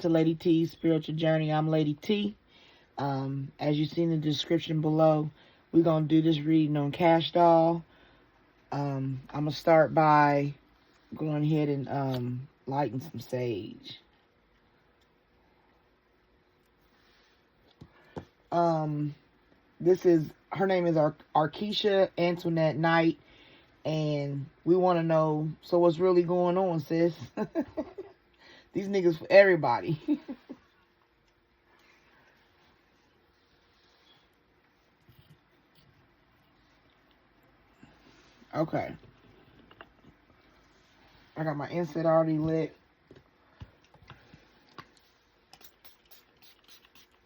to Lady T's Spiritual Journey. I'm Lady T. As you see in the description below, we're going to do this reading on Kash Doll. I'm going to start by going ahead and lighting some sage. Her name is Arkesha Antoinette Knight, and we want to know, so what's really going on, sis? These niggas for everybody. Okay. I got my inset already lit.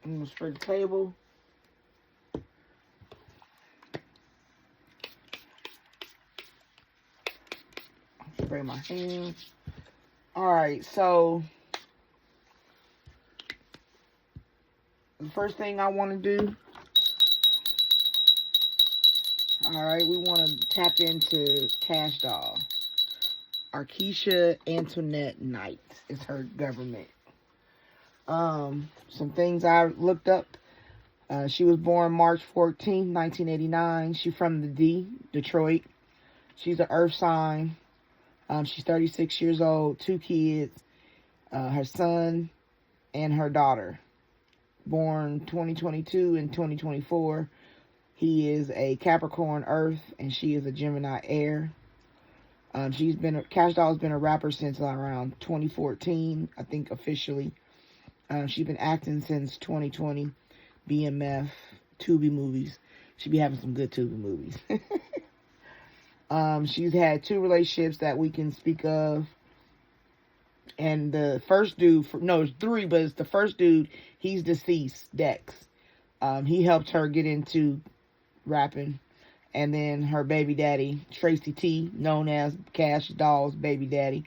I'm going to spray the table. Spray my hands. Alright, so the first thing I want to do, alright, we want to tap into Kash Doll. Arkesha Antoinette Knight is her government. Some things I looked up. She was born March 14th, 1989. She's from the D, Detroit. She's an earth sign. She's 36 years old, 2 kids, her son and her daughter, born 2022 and 2024. He is a Capricorn Earth, and she is a Gemini Air. Kash Doll has been a rapper since around 2014, I think officially. She's been acting since 2020, BMF, Tubi movies. She be having some good Tubi movies. She's had 2 relationships that we can speak of. And the first dude, it's 3, but it's the first dude, he's deceased, Dex. He helped her get into rapping. And then her baby daddy, Tracy T, known as Kash Doll's baby daddy.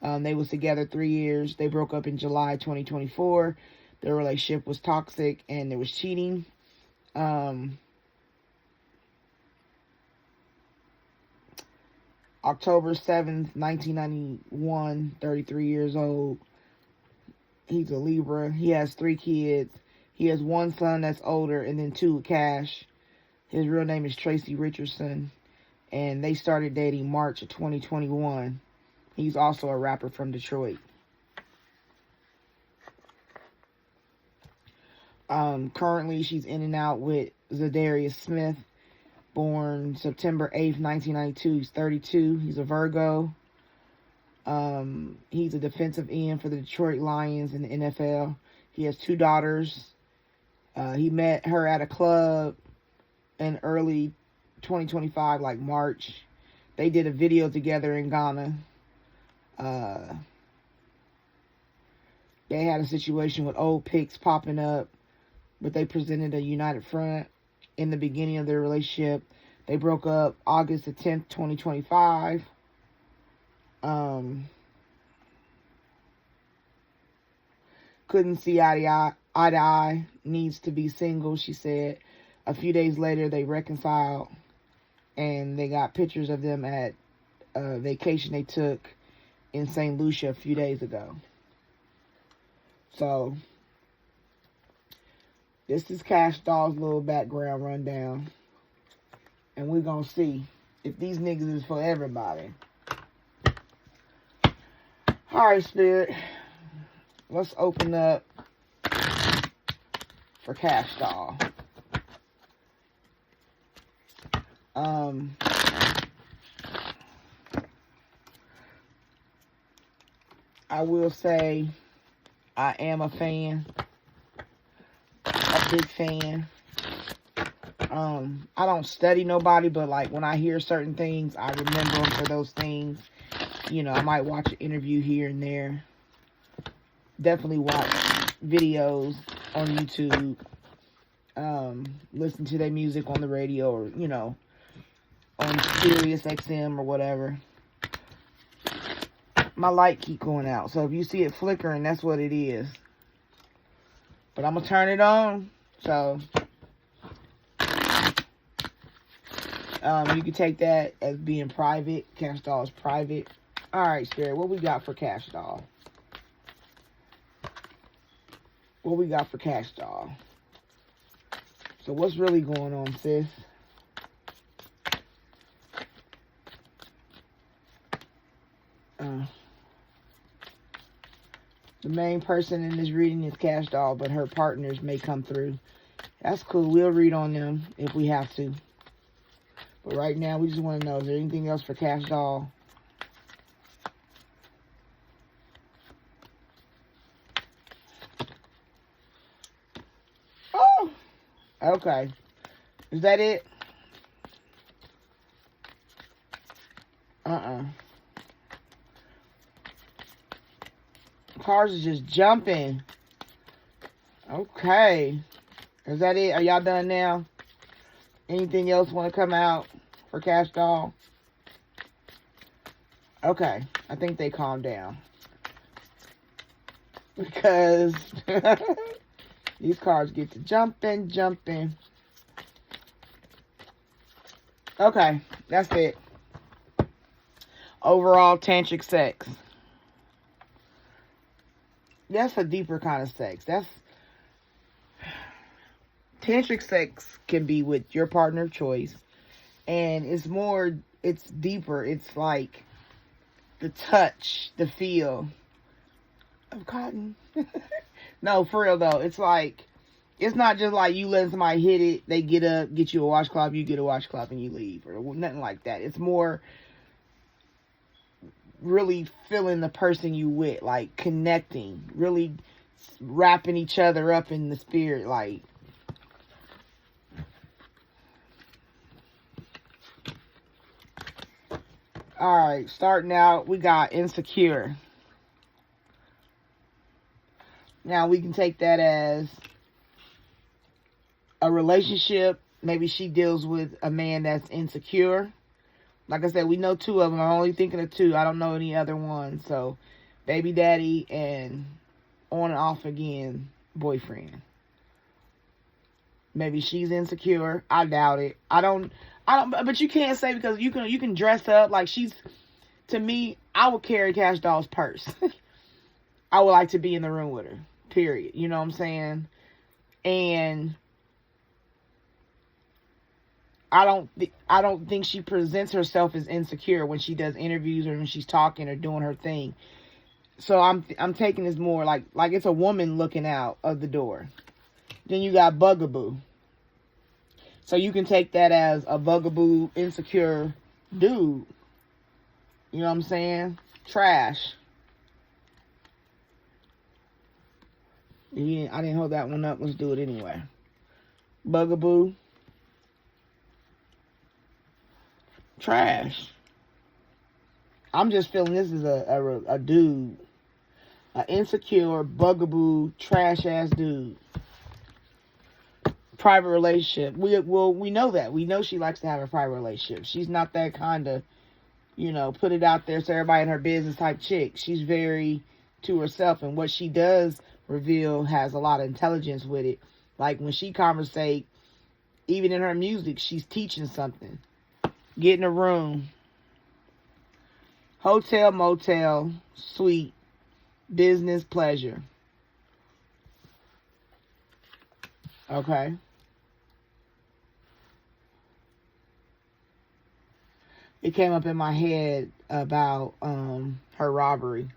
They was together 3 years. They broke up in July 2024. Their relationship was toxic and there was cheating. October 7th, 1991, 33 years old. He's a Libra. He has 3 kids. He has 1 son that's older and then 2 with Kash. His real name is Tracy Richardson. And they started dating March of 2021. He's also a rapper from Detroit. Currently, she's in and out with Zadarius Smith. Born September 8th, 1992. He's 32. He's a Virgo. He's a defensive end for the Detroit Lions in the NFL. He has 2 daughters. He met her at a club in early 2025, like March. They did a video together in Ghana. They had a situation with old pics popping up, but they presented a united front. In the beginning of their relationship, they broke up August the 10th, 2025. Couldn't see eye to eye. Needs to be single, she said. A few days later, they reconciled, and they got pictures of them at a vacation they took in St. Lucia a few days ago. So this is Kash Doll's little background rundown. And we're going to see if these niggas is for everybody. Alright, Spirit. Let's open up for Kash Doll. I will say I am a fan. A big fan. I don't study nobody, but like when I hear certain things, I remember them for those things. You know, I might watch an interview here and there. Definitely watch videos on YouTube. Listen to their music on the radio, or, you know, on Sirius XM or whatever. My light keep going out, so if you see it flickering, that's what it is. But I'm gonna turn it on, so you can take that as being private. Kash Doll is private. Alright, Spirit, what we got for Kash Doll? What we got for Kash Doll? So what's really going on, sis? The main person in this reading is Kash Doll, but her partners may come through. That's cool. We'll read on them if we have to. But right now, we just want to know, is there anything else for Kash Doll? Oh! Okay. Is that it? Cars are just jumping. Okay. Is that it? Are y'all done now? Anything else want to come out for Kash Doll? Okay. I think they calmed down. Because these cars get to jumping. Okay. That's it. Overall tantric sex. That's a deeper kind of sex. Tantric sex can be with your partner of choice. And it's deeper. It's like the touch, the feel of cotton. No, for real though. It's like, it's not just like you letting somebody hit it, they get up, get you a washcloth, you get a washcloth and you leave. Or nothing like that. It's more really feeling the person you with, like connecting, really wrapping each other up in the spirit, like. Alright, starting out, we got insecure. Now, we can take that as a relationship. Maybe she deals with a man that's insecure. Like I said, we know two of them. I'm only thinking of two. I don't know any other ones. So, baby daddy and on and off again boyfriend. Maybe she's insecure. I doubt it. I don't, but you can't say, because you can dress up like she's, to me, I would carry Kash Doll's purse. I would like to be in the room with her, period. You know what I'm saying? And I don't think she presents herself as insecure when she does interviews or when she's talking or doing her thing. So I'm taking this more like it's a woman looking out of the door. Then you got bugaboo. So you can take that as a bugaboo, insecure dude. You know what I'm saying? Trash. Yeah, I didn't hold that one up. Let's do it anyway. Bugaboo. Trash. I'm just feeling this is a dude. An insecure, bugaboo, trash-ass dude. Private relationship. We know that. We know she likes to have a private relationship. She's not that kind of, put it out there so everybody in her business type chick. She's very to herself, and what she does reveal has a lot of intelligence with it. Like when she conversate, even in her music, she's teaching something. Get in a room. Hotel, motel, suite, business, pleasure. Okay. It came up in my head about her robbery.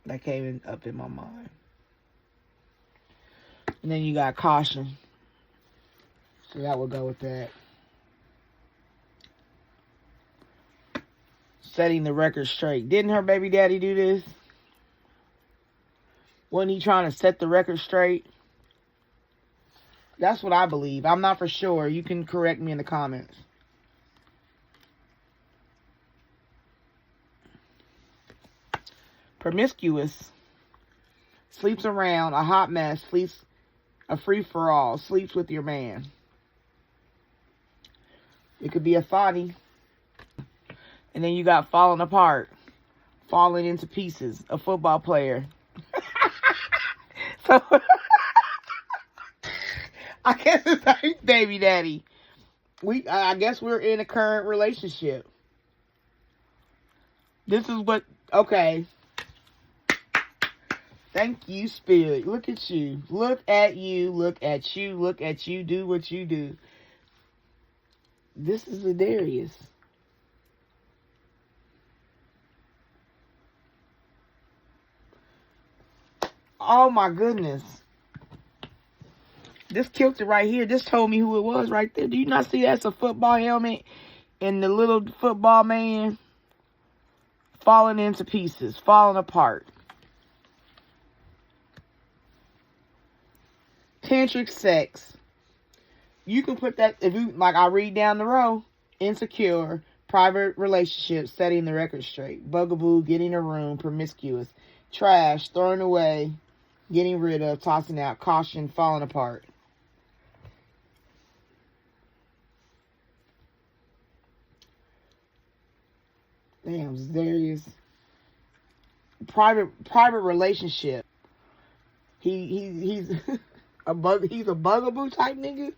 That came up in my mind. And then you got caution. So that would go with that. Setting the record straight. Didn't her baby daddy do this? Wasn't he trying to set the record straight? That's what I believe. I'm not for sure. You can correct me in the comments. Promiscuous. Sleeps around. A hot mess. Sleeps a free-for-all. Sleeps with your man. It could be a thotty. And then you got falling apart. Falling into pieces. A football player. So, I guess it's like baby daddy. I guess we're in a current relationship. This is what, okay. Thank you, Spirit. Look at you. Look at you. Look at you. Look at you. Do what you do. This is Ladarius. Oh my goodness. This killed it right here. This told me who it was right there. Do you not see that's a football helmet? And the little football man falling into pieces, falling apart. Tantric sex. You can put that, if you, like I read down the row, insecure, private relationship, setting the record straight, bugaboo, getting a room, promiscuous, trash, throwing away, getting rid of, tossing out, caution, falling apart. Damn, Darius. Private relationship. He's he's a bugaboo type nigga.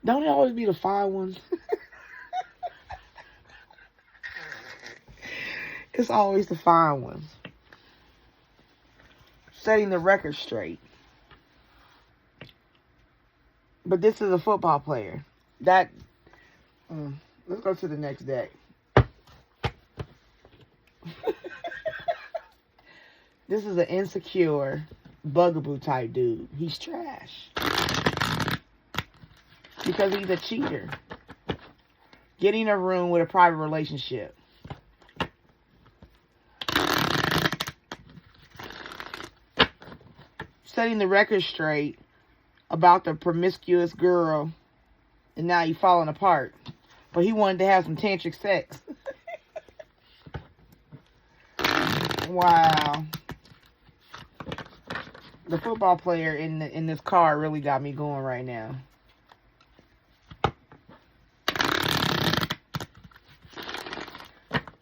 Don't it always be the fine ones? It's always the fine ones. Setting the record straight. But this is a football player. Let's go to the next deck. This is an insecure, bugaboo type dude. He's trash. Because he's a cheater. Getting a room with a private relationship. Setting the record straight about the promiscuous girl. And now he's falling apart. But he wanted to have some tantric sex. Wow. The football player in this card really got me going right now.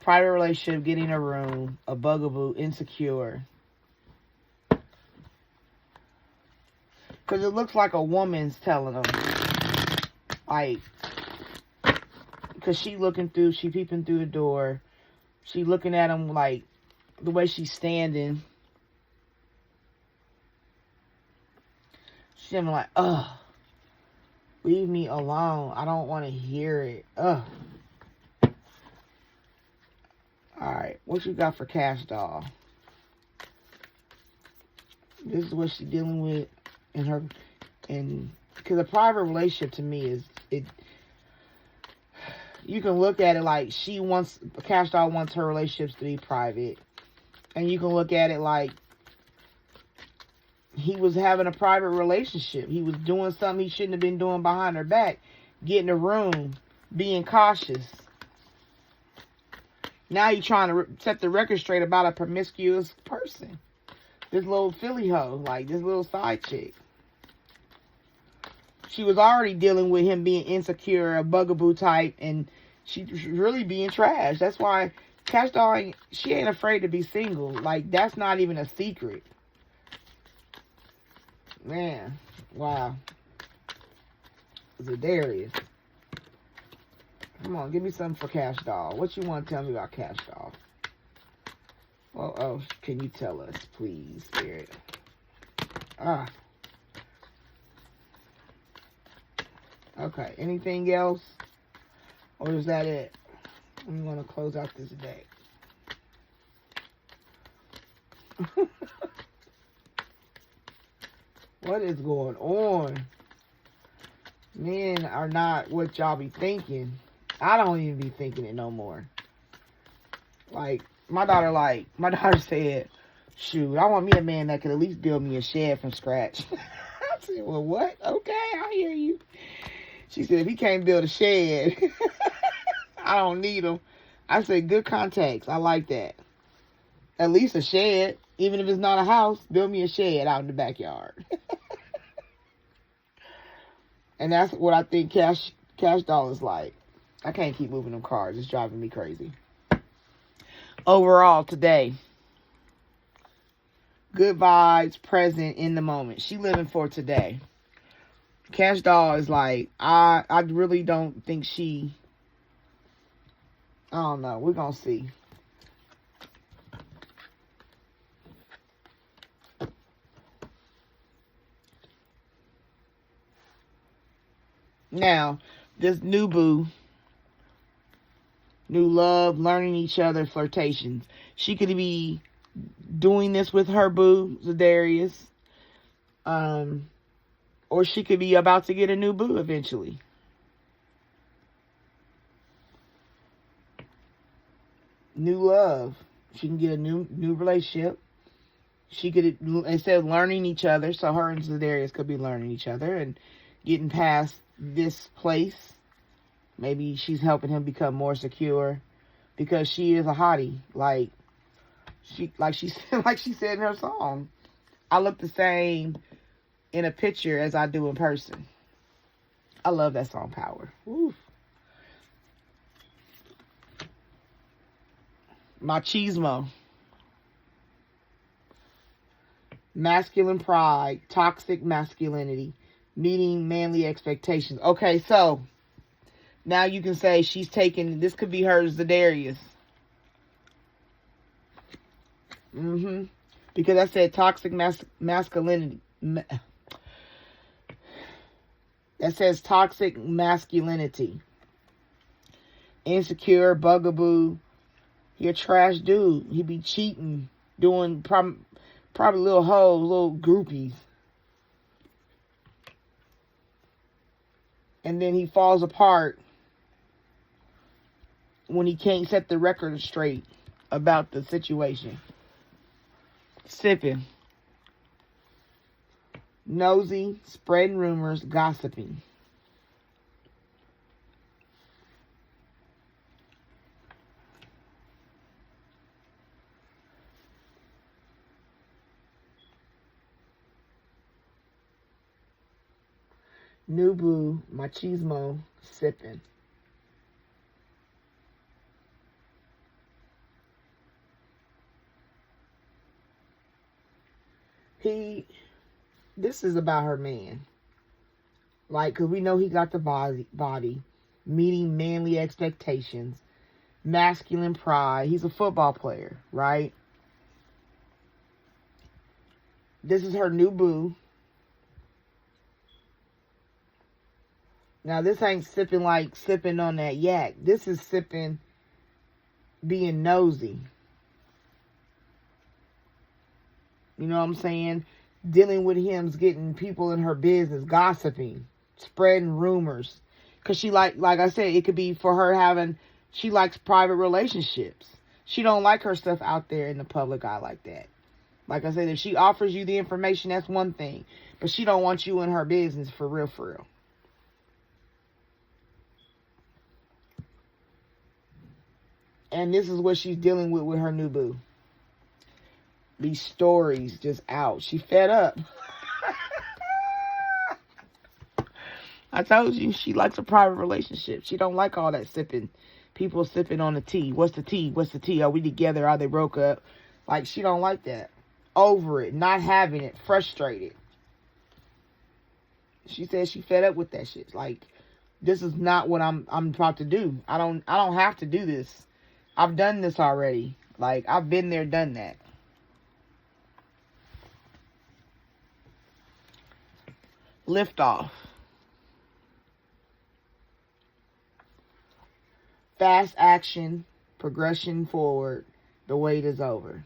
Private relationship, getting a room, a bugaboo, insecure. Because it looks like a woman's telling him. Like, because she peeping through the door. She looking at him like, the way she's standing. She's like, ugh. Leave me alone. I don't want to hear it. Ugh. Alright, what you got for Kash Doll? This is what she's dealing with in her, because a private relationship to me is, you can look at it like Kash Doll wants her relationships to be private. And you can look at it like he was having a private relationship. He was doing something he shouldn't have been doing behind her back. Getting a room. Being cautious. Now you're trying to set the record straight about a promiscuous person. This little Philly hoe. Like, this little side chick. She was already dealing with him being insecure, a bugaboo type, and she's really being trash. That's why Kash Doll, she ain't afraid to be single. Like, that's not even a secret. Man, wow. Darius. Come on, give me something for Kash Doll. What you want to tell me about Kash Doll? Oh, can you tell us, please, Spirit? Okay, anything else? Or is that it? I'm going to close out this day. What is going on? Men are not what y'all be thinking. I don't even be thinking it no more. Like, my daughter said, shoot, I want me a man that could at least build me a shed from scratch. I said, well, what? Okay, I hear you. She said, if he can't build a shed, I don't need him. I said, good contacts. I like that. At least a shed. Even if it's not a house, build me a shed out in the backyard. And that's what I think Kash Doll is like. I can't keep moving them cards. It's driving me crazy. Overall, today, good vibes, present, in the moment. She living for today. Kash Doll is like, I really don't think she, I don't know. We're going to see. Now, this new boo, new love, learning each other, flirtations. She could be doing this with her boo, Zadarius. Or she could be about to get a new boo eventually. New love. She can get a new relationship. She could, instead of learning each other, so her and Zadarius could be learning each other and getting past this place. Maybe she's helping him become more secure because she is a hottie. Like she said in her song, I look the same in a picture as I do in person. I love that song, Power. Woo. Machismo. Masculine pride. Toxic masculinity. Meeting manly expectations. Okay, so now you can say she's taking, this could be her Zadarius. Because I said toxic masculinity. That says toxic masculinity. Insecure, bugaboo. He a trash dude. He be cheating, doing probably little hoes, little groupies. And then he falls apart when he can't set the record straight about the situation. Sipping. Nosy, spreading rumors, gossiping. New boo, machismo, sipping. This is about her man. Like, because we know he got the body, meeting manly expectations, masculine pride. He's a football player, right? This is her new boo. Now, this ain't sipping like sipping on that yak. This is sipping being nosy. You know what I'm saying? Dealing with him's getting people in her business, gossiping, spreading rumors. Because she like I said, it could be for her she likes private relationships. She don't like her stuff out there in the public eye like that. Like I said, if she offers you the information, that's one thing. But she don't want you in her business for real, for real. And this is what she's dealing with her new boo. These stories just out. She fed up. I told you, she likes a private relationship. She don't like all that sipping. People sipping on the tea. What's the tea? What's the tea? Are we together? Are they broke up? Like, she don't like that. Over it. Not having it. Frustrated. She says she fed up with that shit. Like, this is not what I'm about to do. I don't have to do this. I've done this already. Like, I've been there, done that. Lift off. Fast action, progression forward. The wait is over.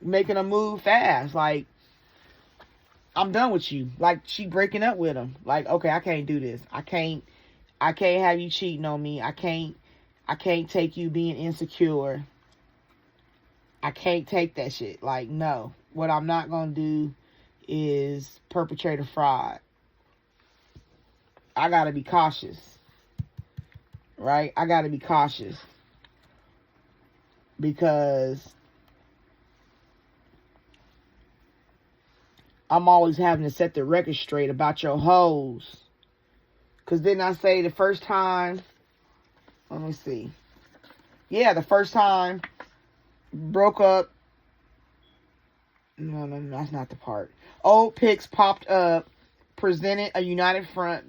Making a move fast. Like, I'm done with you. Like, she breaking up with him. Like, okay, I can't do this. I can't have you cheating on me. I can't take you being insecure. I can't take that shit. Like, no. What I'm not going to do is perpetrate a fraud. I got to be cautious. Right? I got to be cautious. Because I'm always having to set the record straight about your hoes. Because then I say the first time, let me see. Yeah, the first time, broke up. No, that's not the part. Old pics popped up, presented a united front,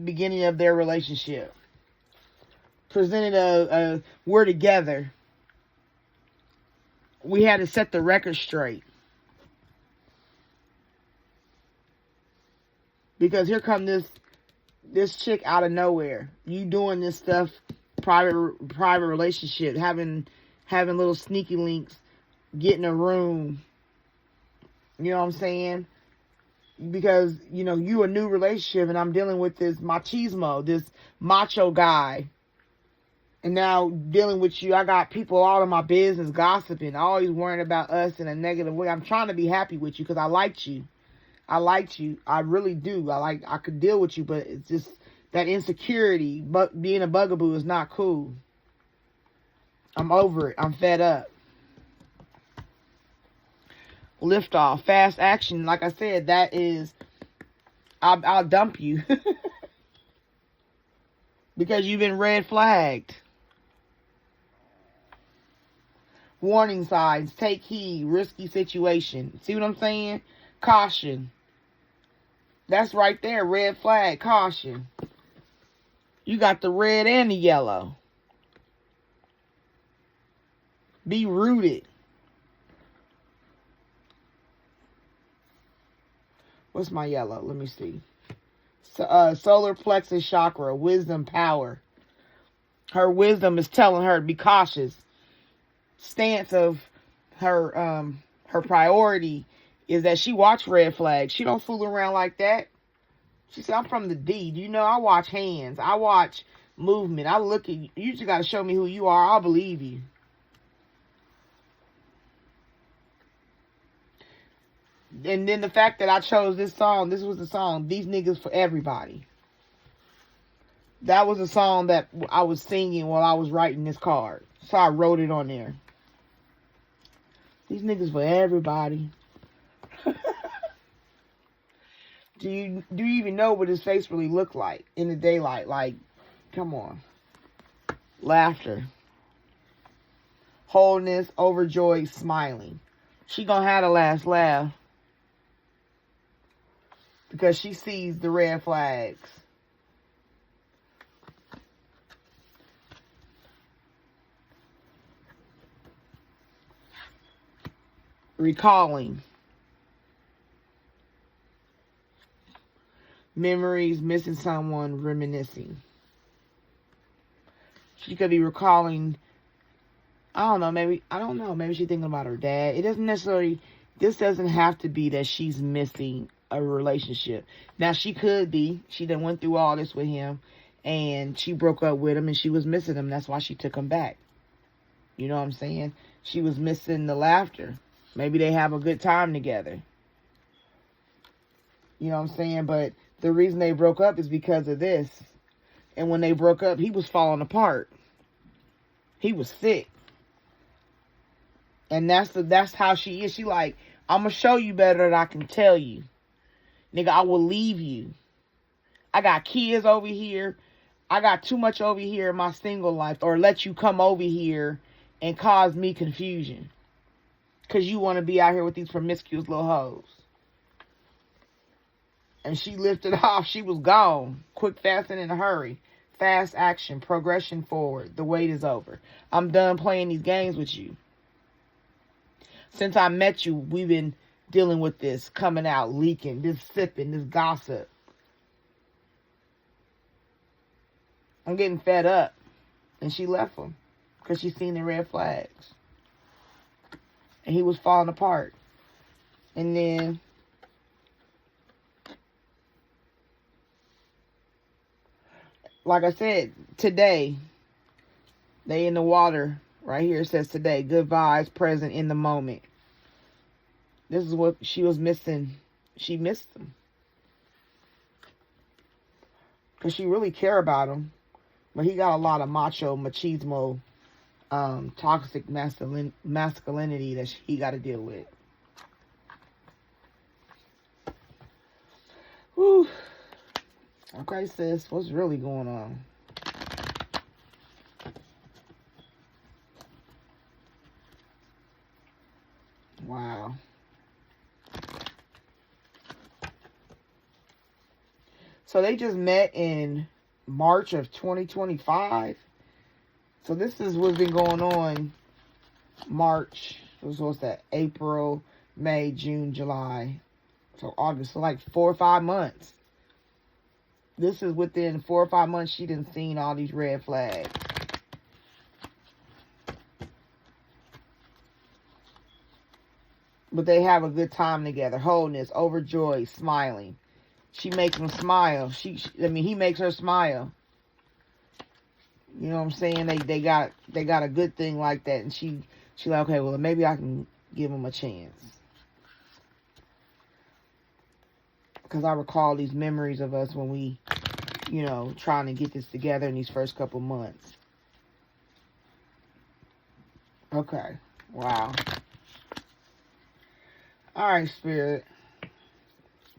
beginning of their relationship. Presented a we're together. We had to set the record straight. Because here come this chick out of nowhere. You doing this stuff, private relationship, having little sneaky links, getting a room. You know what I'm saying? Because, you know, you a new relationship and I'm dealing with this machismo, this macho guy. And now dealing with you, I got people all in my business gossiping, always worrying about us in a negative way. I'm trying to be happy with you because I liked you. I really do. I could deal with you, but it's just that insecurity, but being a bugaboo is not cool. I'm over it. I'm fed up. Lift off, fast action. Like I said, that is, I'll dump you because you've been red flagged. Warning signs, take heed, risky situation. See what I'm saying? Caution. That's right there, red flag, caution. You got the red and the yellow. Be rooted. What's my yellow? Let me see. Solar plexus chakra, wisdom, power. Her wisdom is telling her to be cautious. Stance of her priority is that she watch red flags. She don't fool around like that. She said, I'm from the D. You know, I watch hands. I watch movement. I look at you. You just got to show me who you are. I'll believe you. And then the fact that I chose this song, this was the song, These Niggas for Everybody. That was a song that I was singing while I was writing this card. So I wrote it on there. These niggas for everybody. Do you even know what his face really looked like in the daylight? Like, come on. Laughter. Wholeness, overjoyed, smiling. She gonna have the last laugh. Because she sees the red flags. Recalling. Memories, missing someone, reminiscing. She could be recalling, maybe she's thinking about her dad. It doesn't necessarily, this doesn't have to be that she's missing a relationship. Now, she could be. She done went through all this with him, and she broke up with him, and she was missing him. That's why she took him back. You know what I'm saying? She was missing the laughter. Maybe they have a good time together. You know what I'm saying? But the reason they broke up is because of this. And when they broke up, he was falling apart. He was sick. And that's how she is. She like, I'm going to show you better than I can tell you. Nigga, I will leave you. I got kids over here. I got too much over here in my single life. Or let you come over here and cause me confusion. Because you want to be out here with these promiscuous little hoes. And she lifted off. She was gone. Quick, fast, and in a hurry. Fast action. Progression forward. The wait is over. I'm done playing these games with you. Since I met you, we've been dealing with this. Coming out, leaking, this sipping, this gossip. I'm getting fed up. And she left him. Because she seen the red flags. And he was falling apart. And then like I said, today, they in the water. Right here it says today. Good vibes, present in the moment. This is what she was missing. She missed him. Because she really care about him. But he got a lot of machismo, toxic masculinity that he got to deal with. Whew. Okay, sis, what's really going on? Wow. So they just met in March of 2025. So this is what's been going on. March, what's that? April, May, June, July. So August, so like 4 or 5 months. This is within 4 or 5 months she done seen all these red flags. But they have a good time together. Wholeness, overjoyed, smiling. She makes him smile. He makes her smile. You know what I'm saying? They got a good thing like that, and she like, okay, well, maybe I can give him a chance. Because I recall these memories of us when we, trying to get this together in these first couple months. Okay. Wow. All right, Spirit.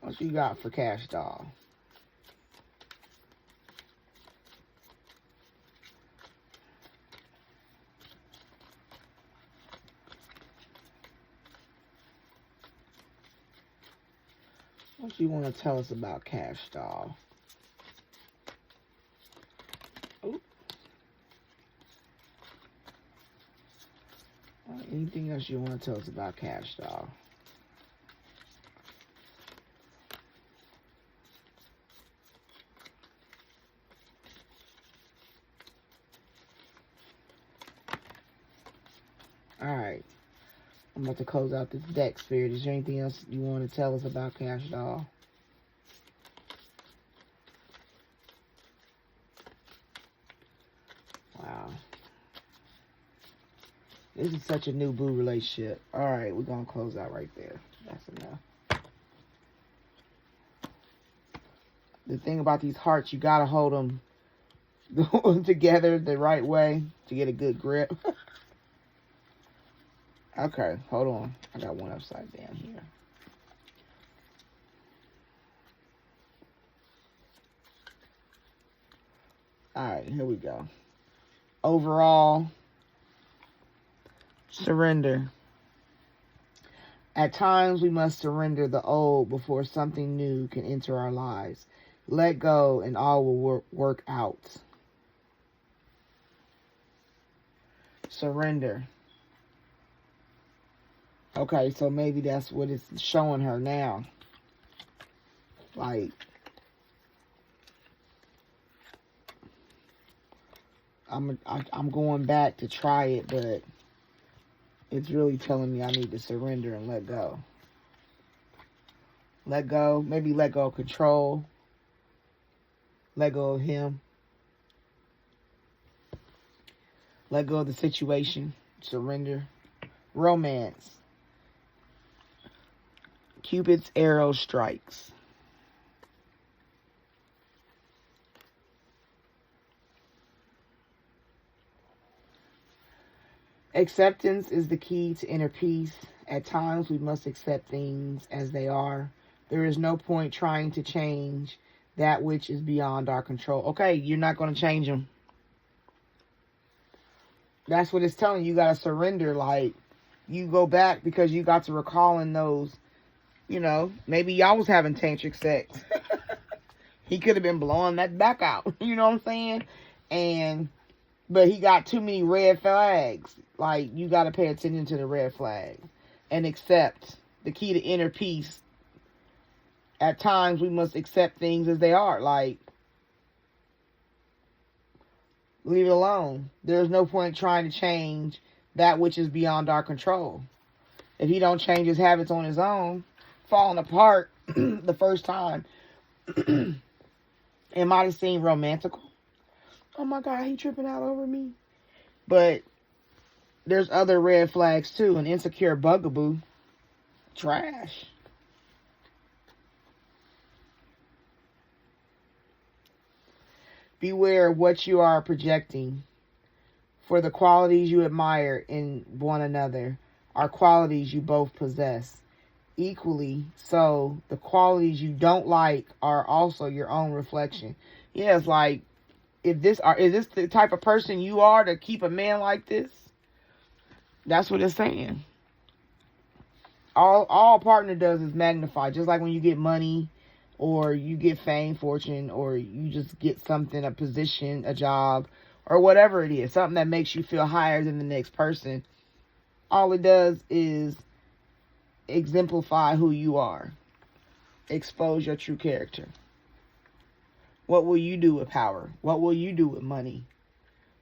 What you got for Kash Doll? What you want to tell us about Kash Doll? Ooh. Anything else you want to tell us about Kash Doll? Alright. I'm about to close out this deck, Spirit. Is there anything else you want to tell us about Kash Doll? Wow. This is such a new boo relationship. Alright, we're going to close out right there. That's enough. The thing about these hearts, you got to hold them together the right way to get a good grip. Okay, hold on. I got one upside down here. Alright, here we go. Overall, surrender. At times, we must surrender the old before something new can enter our lives. Let go and all will work out. Surrender. Okay, so maybe that's what it's showing her now. Like, I'm going back to try it, but it's really telling me I need to surrender and let go. Let go. Maybe let go of control. Let go of him. Let go of the situation. Surrender. Romance. Cupid's arrow strikes. Acceptance is the key to inner peace. At times, we must accept things as they are. There is no point trying to change that which is beyond our control. Okay, you're not going to change them. That's what it's telling you. You got to surrender. Like, you go back because you got to recalling those, maybe y'all was having tantric sex. He could have been blowing that back out. You know what I'm saying? But he got too many red flags. Like, you got to pay attention to the red flags and accept. The key to inner peace. At times, we must accept things as they are. Like, leave it alone. There's no point trying to change that which is beyond our control. If he don't change his habits on his own, falling apart the first time, it might have seemed romantical. Oh my God, he tripping out over me. But there's other red flags too. An insecure bugaboo. Trash. Beware of what you are projecting. For the qualities you admire in one another are qualities you both possess. Equally so, the qualities you don't like are also your own reflection. Yeah, it's like, is this the type of person you are to keep a man like this? That's what it's saying. All a partner does is magnify. Just like when you get money, or you get fame, fortune, or you just get something, a position, a job, or whatever it is, something that makes you feel higher than the next person. All it does is exemplify who you are. Expose your true character. What will you do with power? What will you do with money?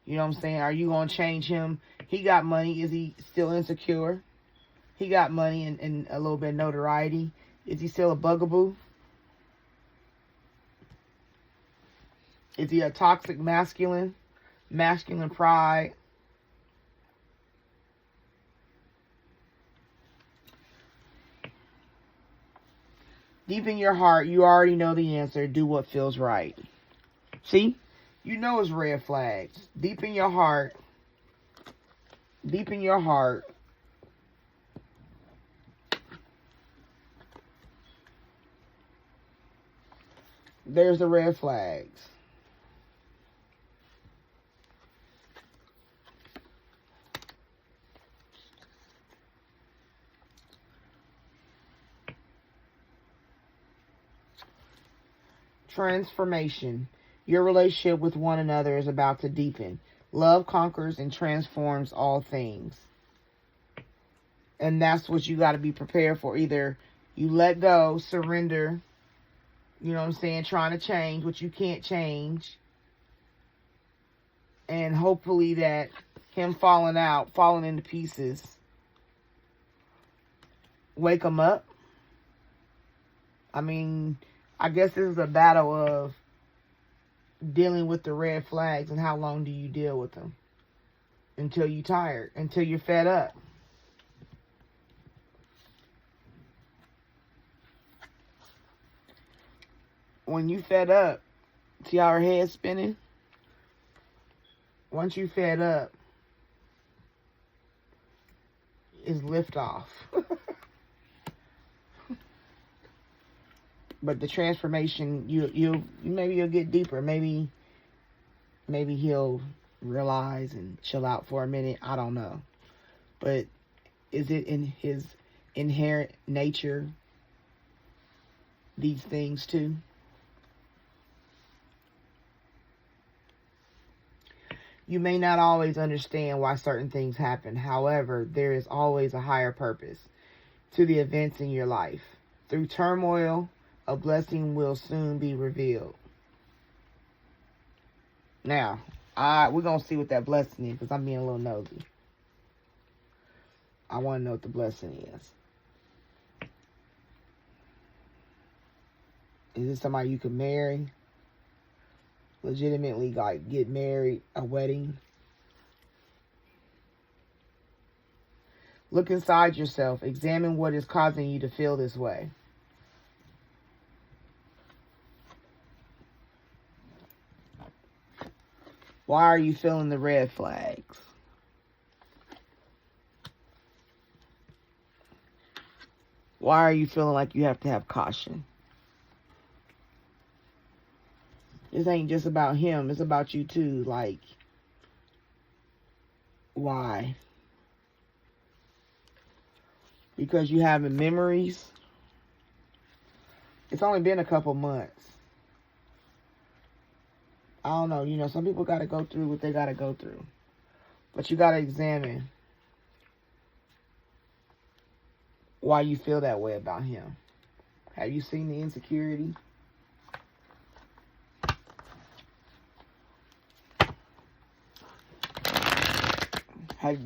You know what I'm saying? Are you going to change him? He got money. Is he still insecure? He got money and a little bit of notoriety. Is he still a bugaboo? Is he a toxic masculine? Masculine pride? Deep in your heart, you already know the answer. Do what feels right. See? You know it's red flags. Deep in your heart. Deep in your heart. There's the red flags. Transformation. Your relationship with one another is about to deepen. Love conquers and transforms all things. And that's what you got to be prepared for. Either you let go, surrender, you know what I'm saying, trying to change what you can't change. And hopefully that him falling into pieces, wake him up. I mean, I guess this is a battle of dealing with the red flags, and how long do you deal with them? Until you're tired, until you're fed up. When you fed up, see how her head's spinning? Once you fed up, it's lift off. But the transformation, maybe you'll get deeper. Maybe he'll realize and chill out for a minute. I don't know. But is it in his inherent nature, these things too? You may not always understand why certain things happen. However, there is always a higher purpose to the events in your life. Through turmoil, a blessing will soon be revealed. Now, we're going to see what that blessing is, because I'm being a little nosy. I want to know what the blessing is. Is it somebody you can marry? Legitimately, like, get married, a wedding? Look inside yourself. Examine what is causing you to feel this way. Why are you feeling the red flags? Why are you feeling like you have to have caution? This ain't just about him. It's about you too. Like, why? Because you having memories? It's only been a couple months. I don't know. You know, some people got to go through what they got to go through. But you got to examine why you feel that way about him. Have you seen the insecurity?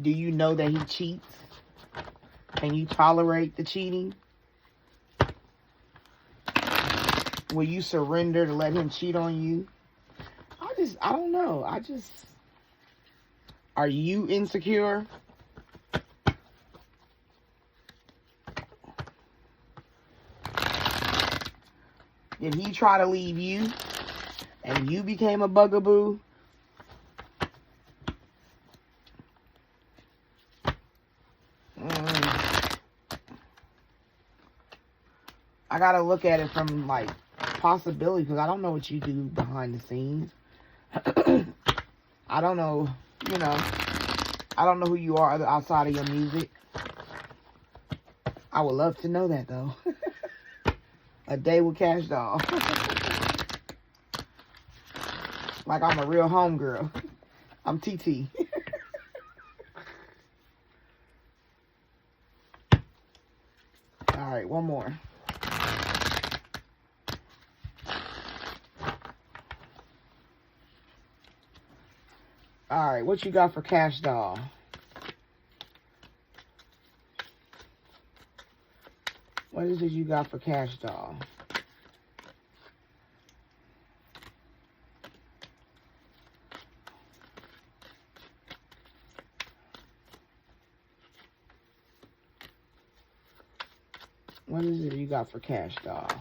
Do you know that he cheats? Can you tolerate the cheating? Will you surrender to let him cheat on you? I don't know. Are you insecure? Did he try to leave you and you became a bugaboo? I gotta look at it from, like, possibility, because I don't know what you do behind the scenes. I don't know, you know, I don't know who you are outside of your music. I would love to know that, though. A day with Kash Doll. Like I'm a real homegirl. I'm TT. All right, one more. Alright, what you got for Kash Doll? What is it you got for Kash Doll? What is it you got for Kash Doll?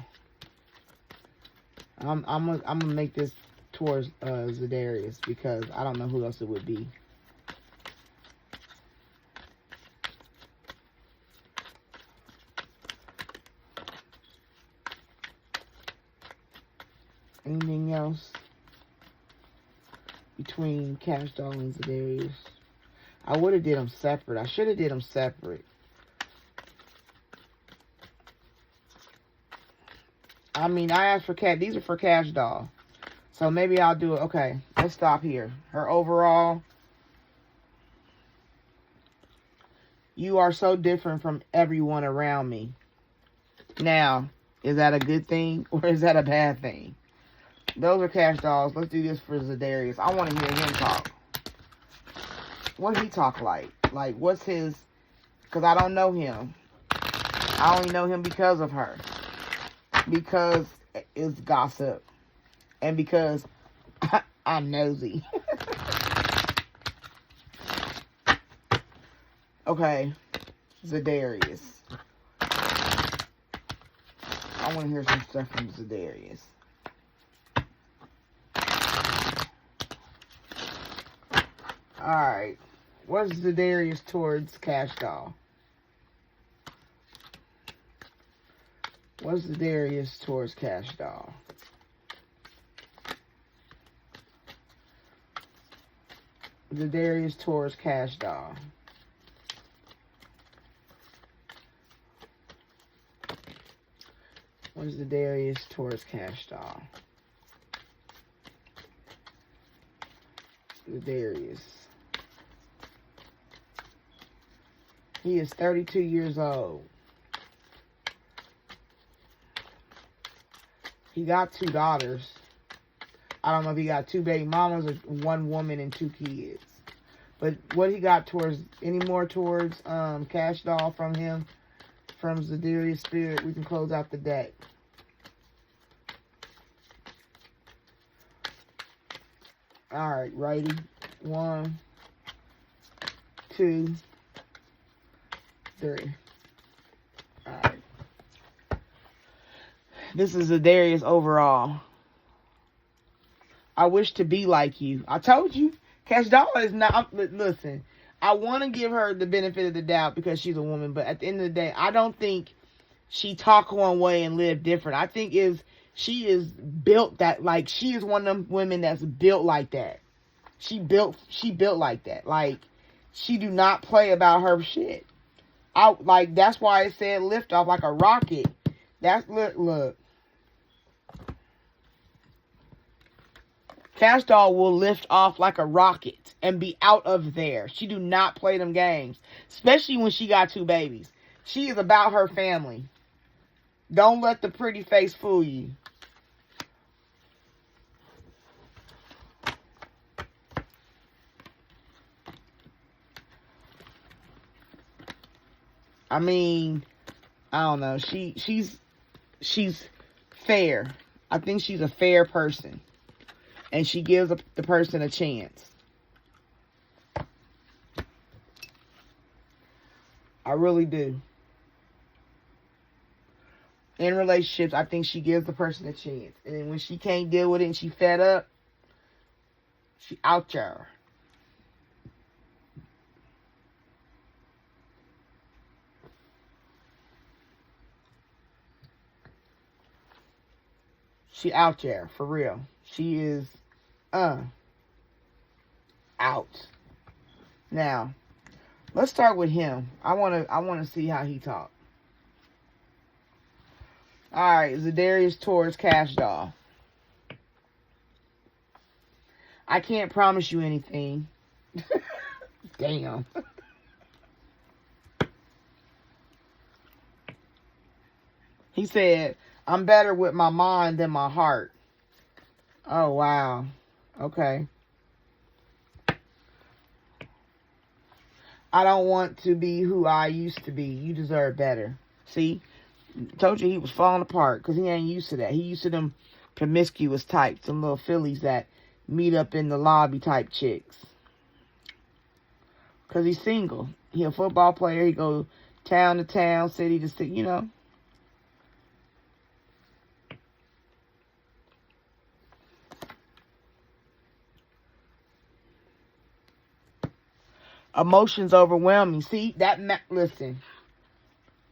I'm gonna make this towards Zadarius because I don't know who else it would be. Anything else between Kash Doll and Zadarius? I would have did them separate. I should have did them separate. I mean, I asked for these are for Kash Doll. So maybe I'll do it. Okay, let's stop here. Her overall. You are so different from everyone around me. Now, is that a good thing or is that a bad thing? Those are Kash Dolls. Let's do this for Zadarius. I want to hear him talk. What he talk like? Like, what's his... Because I don't know him. I only know him because of her. Because it's gossip. And because I'm nosy. Okay. Zadarius. I want to hear some stuff from Zadarius. Alright. What's Zadarius towards Kash Doll? What's Zadarius towards Kash Doll? Zadarius towards Kash Doll. What's Zadarius towards Kash Doll? Zadarius. He is 32 years old. He got 2 daughters. I don't know if he got 2 baby mamas or 1 woman and 2 kids. But what he got towards, any more towards Kash Doll from him, from Zadarius Spirit, we can close out the deck. Alright, righty. 1, 2, 3. Alright. This is Zadarius overall. I wish to be like you. I told you. Kash Doll is not... Listen, I want to give her the benefit of the doubt because she's a woman. But at the end of the day, I don't think she talk one way and live different. I think she is built that... Like, she is one of them women that's built like that. She built like that. Like, she do not play about her shit. That's why it said lift off like a rocket. That's... Look. Kash Doll will lift off like a rocket and be out of there. She do not play them games. Especially when she got 2 babies. She is about her family. Don't let the pretty face fool you. I mean, I don't know. She's fair. I think she's a fair person. And she gives the person a chance. I really do. In relationships, I think she gives the person a chance. And then when she can't deal with it and she fed up, she out there. She out there, for real. She is, out. Now, let's start with him. I wanna see how he talk. Alright, Zadarius towards Kash Doll. I can't promise you anything. Damn. He said, I'm better with my mind than my heart. Oh, wow. Okay. I don't want to be who I used to be. You deserve better. See? Told you he was falling apart because he ain't used to that. He used to them promiscuous types, some little fillies that meet up in the lobby type chicks. Because he's single. He a football player. He go town to town, city to city, you know. Emotions overwhelming. See, listen.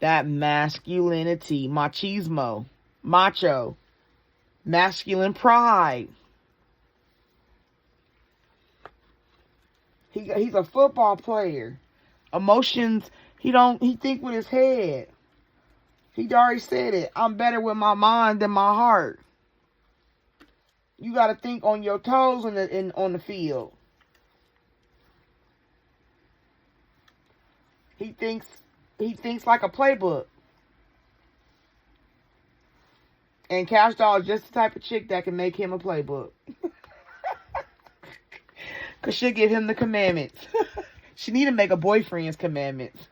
That masculinity, machismo, macho, masculine pride. He's a football player. Emotions, he think with his head. He already said it. I'm better with my mind than my heart. You got to think on your toes on the field. He thinks like a playbook. And Kash Doll is just the type of chick that can make him a playbook. Because she'll give him the commandments. She need to make a boyfriend's commandments.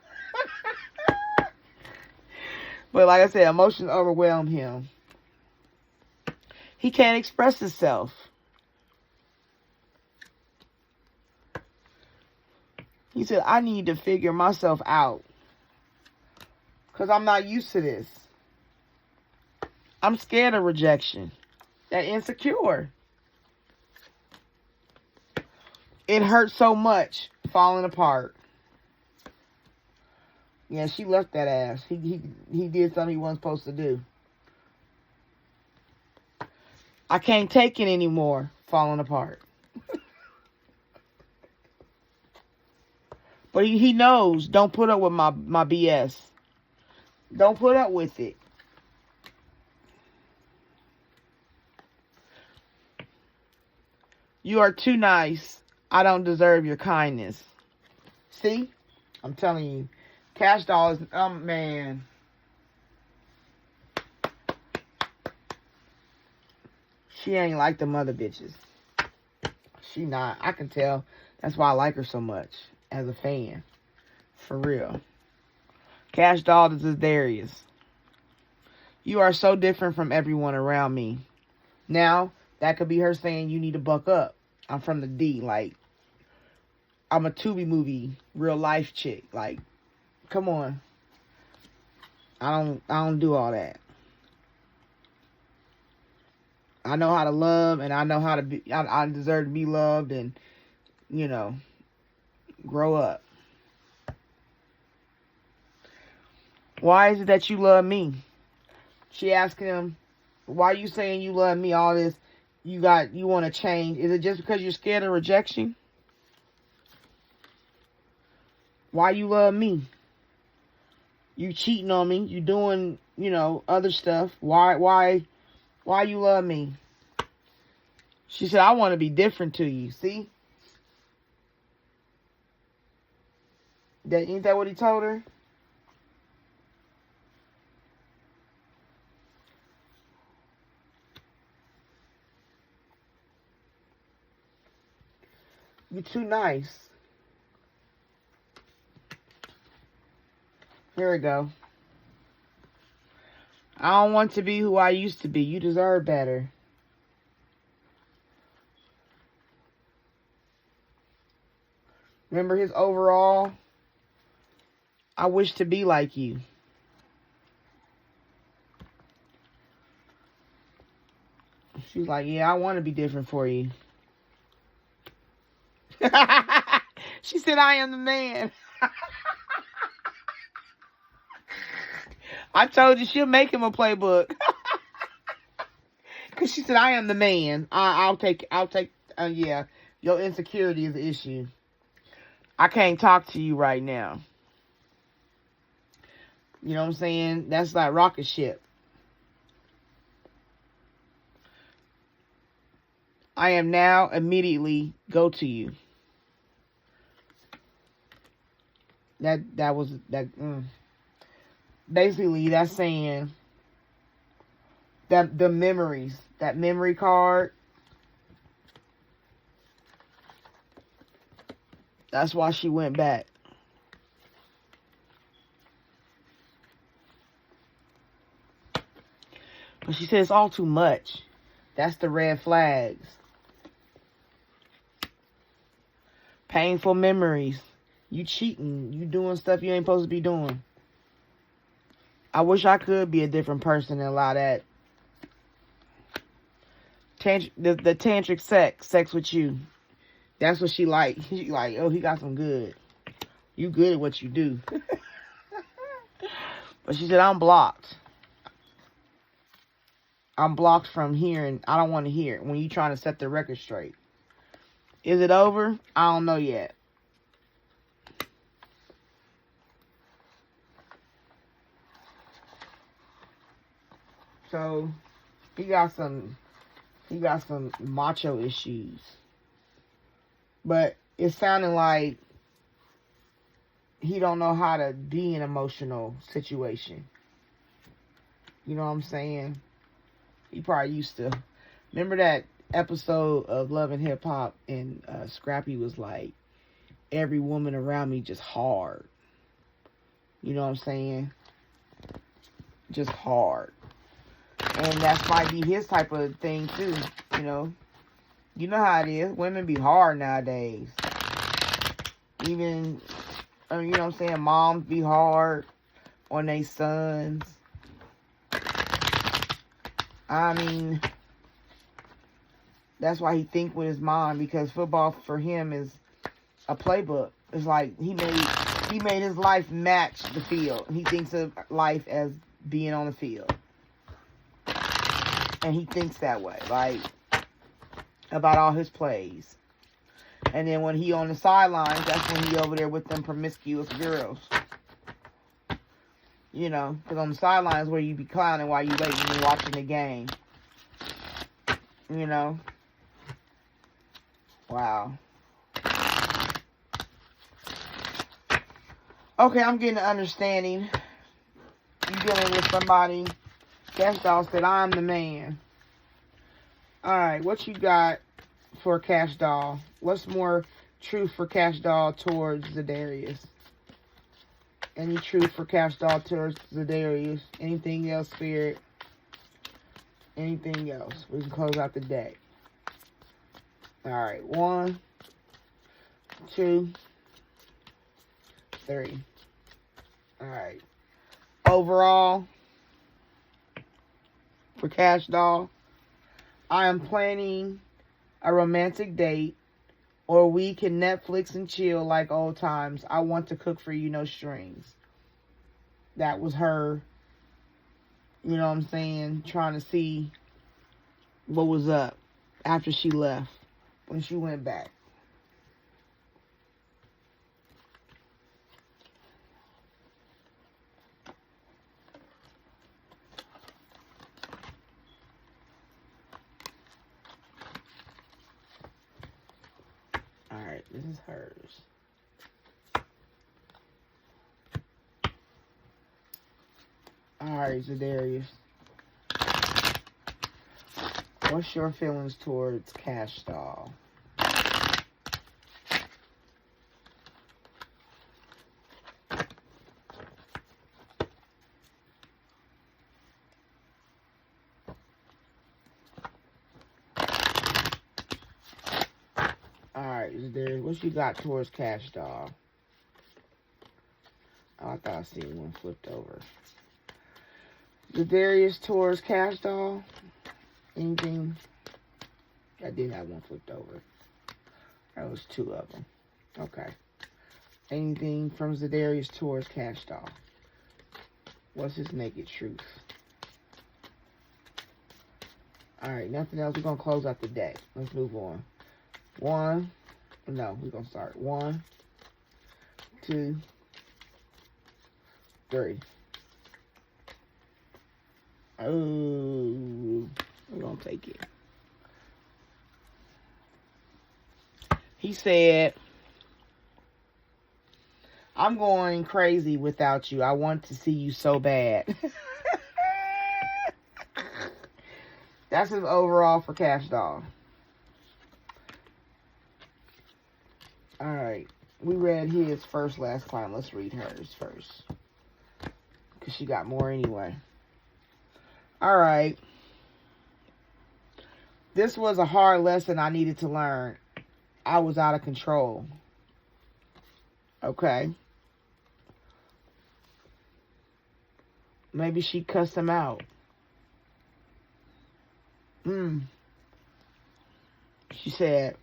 But like I said, emotions overwhelm him. He can't express himself. He said, I need to figure myself out. Because I'm not used to this. I'm scared of rejection. That insecure. It hurts so much falling apart. Yeah, she left that ass. He did something he wasn't supposed to do. I can't take it anymore, falling apart. But he knows, don't put up with my BS. Don't put up with it. You are too nice. I don't deserve your kindness. See? I'm telling you. Kash Doll is, man. She ain't like them other bitches. She not. I can tell. That's why I like her so much as a fan. For real. Kash Doll is Darius. You are so different from everyone around me. Now, that could be her saying you need to buck up. I'm from the D. Like, I'm a Tubi movie, real life chick. Like, come on. I don't do all that. I know how to love, and I know how to be. I deserve to be loved, and you know, grow up. Why is it that you love me? She asked him, why are you saying you love me? All this, you want to change. Is it just because you're scared of rejection? Why you love me? You cheating on me. You doing, other stuff. Why you love me? She said, I want to be different to you. See? Ain't that what he told her? You're too nice. Here we go. I don't want to be who I used to be. You deserve better. Remember his overall? I wish to be like you. She's like, yeah, I want to be different for you. She said, I am the man. I told you she'll make him a playbook. Because she said, I am the man. I'll take, yeah, your insecurity is the issue. I can't talk to you right now. You know what I'm saying? That's like rocket ship. I am now immediately go to you. That was. Basically, that's saying that the memories, that memory card, that's why she went back. But she said it's all too much. That's the red flags. Painful memories. You cheating. You doing stuff you ain't supposed to be doing. I wish I could be a different person and allow that. The tantric sex with you. That's what she like. She like, oh, he got some good. You good at what you do. But she said, I'm blocked. I'm blocked from hearing. I don't want to hear it when you trying to set the record straight. Is it over? I don't know yet. So he got some macho issues. But it sounded like he don't know how to be in an emotional situation. You know what I'm saying? He probably used to. Remember that episode of Love and Hip Hop, and Scrappy was like, every woman around me just hard. You know what I'm saying? Just hard. And that might be his type of thing too, you know. You know how it is. Women be hard nowadays. Even, you know what I'm saying, moms be hard on their sons. I mean, that's why he think with his mind, because football for him is a playbook. It's like he made his life match the field. He thinks of life as being on the field. And he thinks that way, like, about all his plays. And then when he on the sidelines, that's when he over there with them promiscuous girls. You know, because on the sidelines where you be clowning while you waiting and watching the game. You know? Wow. Okay, I'm getting an understanding. You dealing with somebody. Kash Doll said, I'm the man. Alright, what you got for Kash Doll? What's more truth for Kash Doll towards Zadarius? Any truth for Kash Doll towards Zadarius? Anything else, Spirit? Anything else? We can close out the day. Alright, 1, 2, 3. Alright. Overall, for Kash Doll, I am planning a romantic date, or we can Netflix and chill like old times. I want to cook for you, no strings. That was her, you know what I'm saying, trying to see what was up after she left, when she went back. Alright, this is hers. Alright, Zadarius. What's your feelings towards Kash Doll? Alright, Zadarius, what you got towards Kash Doll? Oh, I thought I seen one flipped over. Zadarius towards Kash Doll? Anything? I did have one flipped over. That was 2 of them. Okay. Anything from Zadarius towards Kash Doll? What's his naked truth? Alright, nothing else. We're going to close out the day. Let's move on. We're going to start. 1, 2, 3. Oh, we're going to take it. He said, I'm going crazy without you. I want to see you so bad. That's his overall for Kash Doll. Alright. We read his first last time. Let's read hers first. Because she got more anyway. Alright. This was a hard lesson I needed to learn. I was out of control. Okay. Maybe she cussed him out. She said,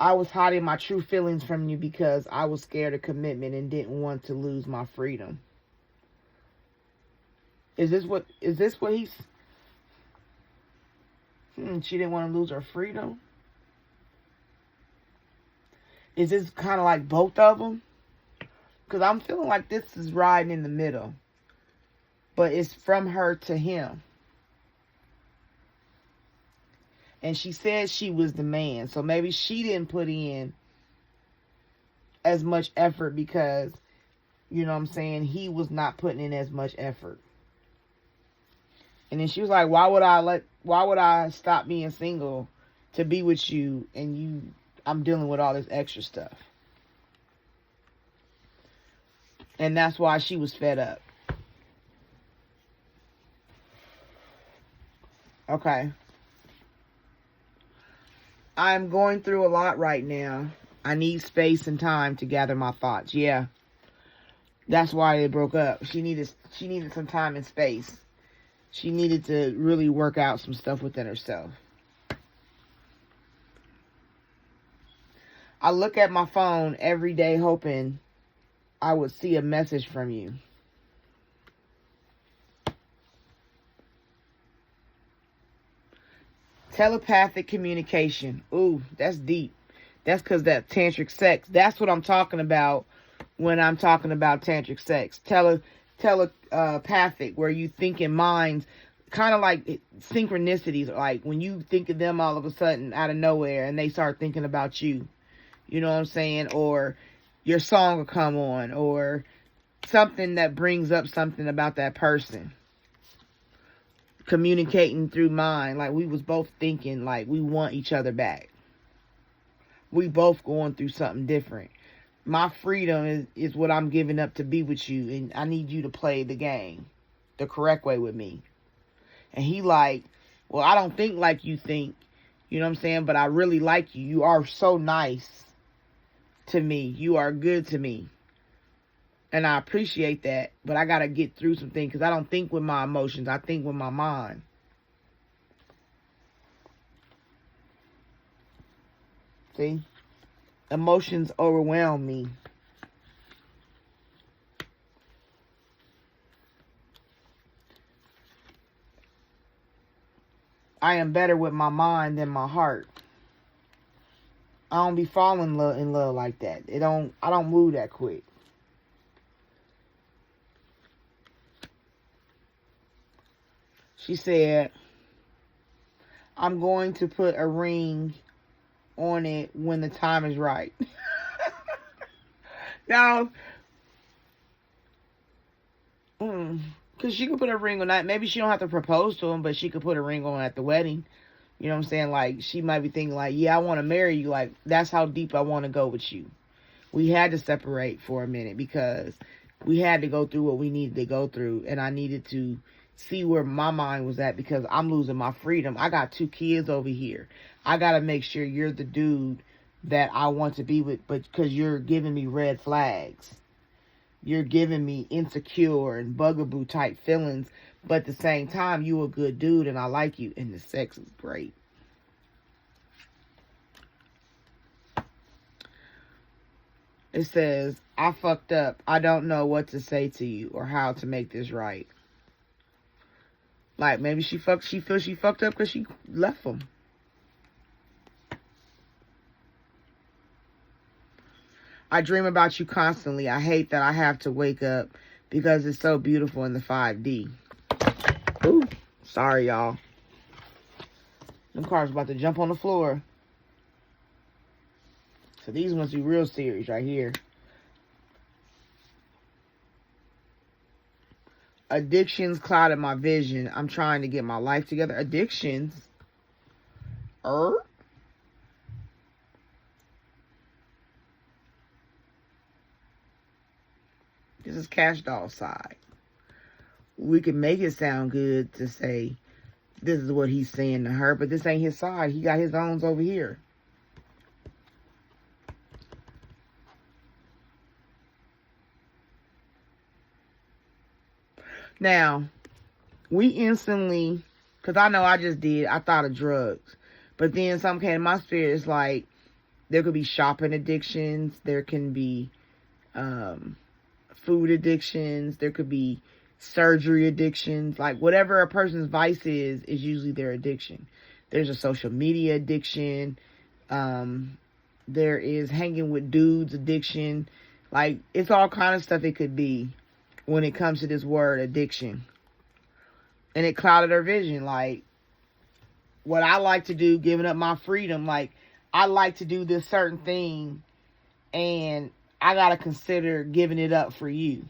I was hiding my true feelings from you because I was scared of commitment and didn't want to lose my freedom. Is this what he's... She didn't want to lose her freedom? Is this kind of like both of them? Because I'm feeling like this is riding in the middle. But it's from her to him. And she said she was the man. So maybe she didn't put in as much effort because, you know what I'm saying, he was not putting in as much effort. And then she was like, why would I stop being single to be with you, and I'm dealing with all this extra stuff. And that's why she was fed up. Okay. I'm going through a lot right now. I need space and time to gather my thoughts. Yeah. That's why they broke up. She needed some time and space. She needed to really work out some stuff within herself. I look at my phone every day hoping I would see a message from you. Telepathic communication. Ooh, that's deep. That's because that tantric sex. That's what I'm talking about when I'm talking about tantric sex. Telepathic, where you think in minds, kind of like synchronicities, like when you think of them all of a sudden out of nowhere and they start thinking about you. You know what I'm saying? Or your song will come on, or something that brings up something about that person. Communicating through mind, like we was both thinking like we want each other back. We both going through something different. My freedom is what I'm giving up to be with you, and I need you to play the game the correct way with me. And he like, well, I don't think like you think, you know what I'm saying, but I really like you. You are so nice to me. You are good to me. And I appreciate that, but I got to get through some things because I don't think with my emotions. I think with my mind. See? Emotions overwhelm me. I am better with my mind than my heart. I don't be falling in love like that. I don't move that quick. She said, I'm going to put a ring on it when the time is right. Now, because she could put a ring on that. Maybe she don't have to propose to him, but she could put a ring on at the wedding. You know what I'm saying? Like, she might be thinking like, yeah, I want to marry you. Like, that's how deep I want to go with you. We had to separate for a minute because we had to go through what we needed to go through. And I needed to see where my mind was at because I'm losing my freedom. I got 2 kids over here. I got to make sure you're the dude that I want to be with, but because you're giving me red flags. You're giving me insecure and bugaboo type feelings, but at the same time, you a good dude and I like you, and the sex is great. It says, I fucked up. I don't know what to say to you or how to make this right. Like, maybe she feels she fucked up because she left him. I dream about you constantly. I hate that I have to wake up because it's so beautiful in the 5D. Ooh, sorry, y'all. Them cars about to jump on the floor. So these must be real serious right here. Addictions clouded my vision. I'm trying to get my life together. Addictions? This is Kash Doll side. We can make it sound good to say This is what he's saying to her, but this ain't his side. He got his own over here. Now, we instantly, because I know I just did, I thought of drugs. But then something came in my spirit. It's like, there could be shopping addictions. There can be food addictions. There could be surgery addictions. Like, whatever a person's vice is usually their addiction. There's a social media addiction. There is hanging with dudes addiction. Like, it's all kind of stuff it could be when it comes to this word addiction. And it clouded her vision. Like, what I like to do, giving up my freedom. Like, I like to do this certain thing, and I got to consider giving it up for you.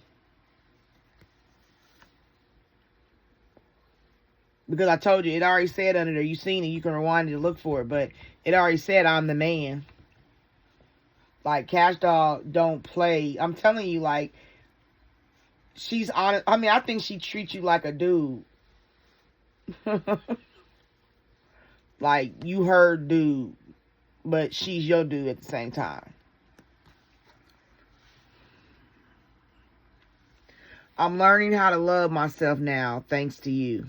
Because I told you, it already said under there, you seen it, you can rewind it and look for it, but it already said I'm the man. Like, Kash Doll don't play. I'm telling you, like, she's honest. I mean, I think she treats you like a dude. Like, you her dude, but she's your dude at the same time. I'm learning how to love myself now, thanks to you.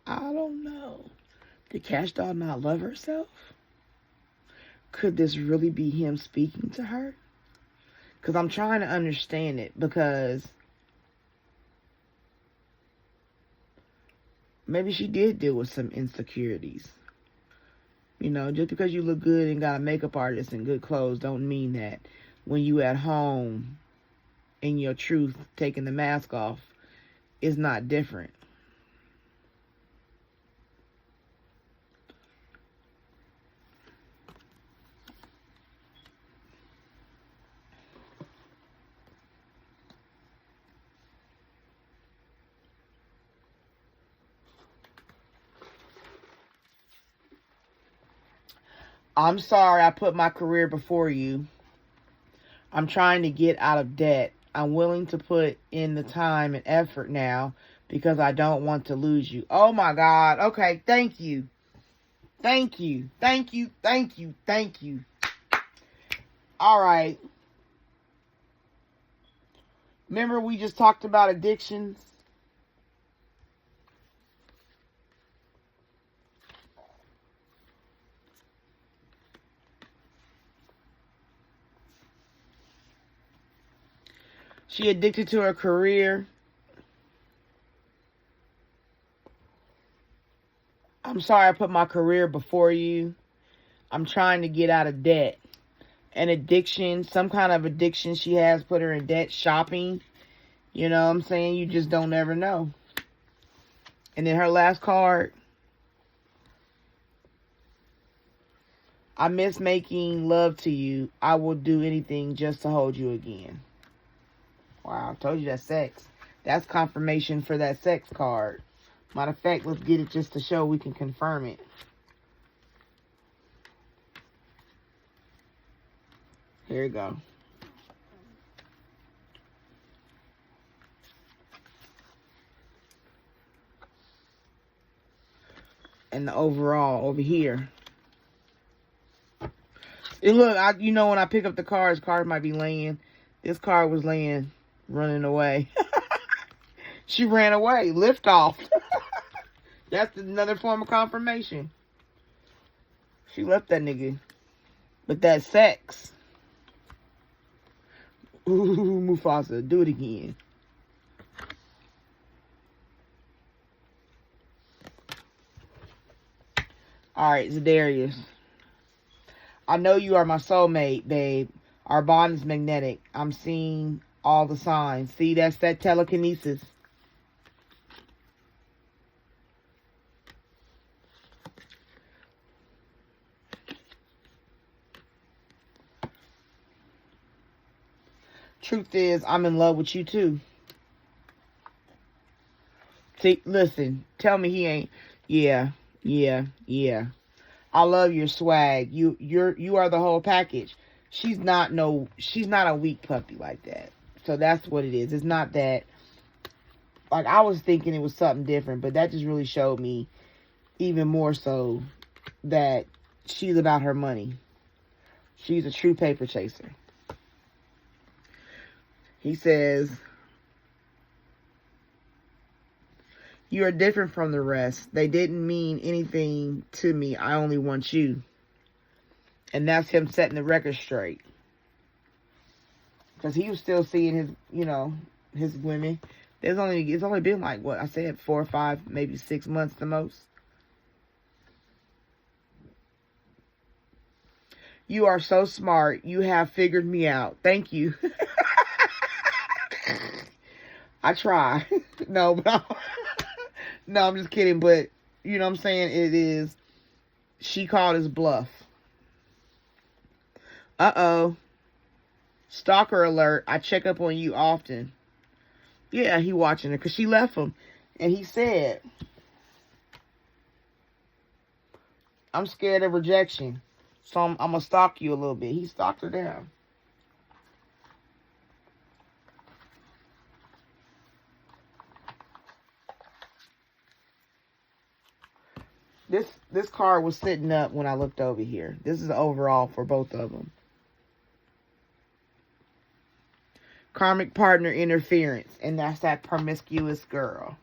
I don't know. Did Kash Doll not love herself? Could this really be him speaking to her? Because I'm trying to understand it, because maybe she did deal with some insecurities. You know, just because you look good and got a makeup artist and good clothes don't mean that when you at home in your truth, taking the mask off, is not different. I'm sorry I put my career before you. I'm trying to get out of debt. I'm willing to put in the time and effort now because I don't want to lose you. Oh my God. Okay, thank you. Thank you. Thank you. Thank you. Thank you. All right. Remember we just talked about addictions? She addicted to her career. I'm sorry I put my career before you. I'm trying to get out of debt. An addiction, some kind of addiction she has put her in debt. Shopping. You know what I'm saying? You just don't ever know. And then her last card. I miss making love to you. I will do anything just to hold you again. Wow, I told you that's sex. That's confirmation for that sex card. Matter of fact, let's get it just to show we can confirm it. Here we go. And the overall over here. And look, you know when I pick up the cards might be laying. This card was laying, running away. She ran away. Lift off. That's another form of confirmation. She left that nigga. But that's sex. Ooh, Mufasa, do it again. Alright, Zadarius. I know you are my soulmate, babe. Our bond is magnetic. I'm seeing all the signs. See, that's that telekinesis. Truth is, I'm in love with you too. See, listen, tell me he ain't. Yeah. I love your swag. You are the whole package. She's not a weak puppy like that. So that's what it is. It's not that Like, I was thinking it was something different, but that just really showed me even more so that she's about her money. She's a true paper chaser. He says, you are different from the rest. They didn't mean anything to me. I only want you. And that's him setting the record straight. Because he was still seeing his, you know, his women. It's only been like, what I said, 4 or 5, maybe 6 months the most. You are so smart. You have figured me out. Thank you. I try. No, no, I'm just kidding. But, you know what I'm saying? It is, she called his bluff. Uh-oh. Stalker alert. I check up on you often. Yeah, he watching her because she left him. And he said, I'm scared of rejection. So I'm going to stalk you a little bit. He stalked her down. This card was sitting up when I looked over here. This is overall for both of them. Karmic partner interference. And that's that promiscuous girl.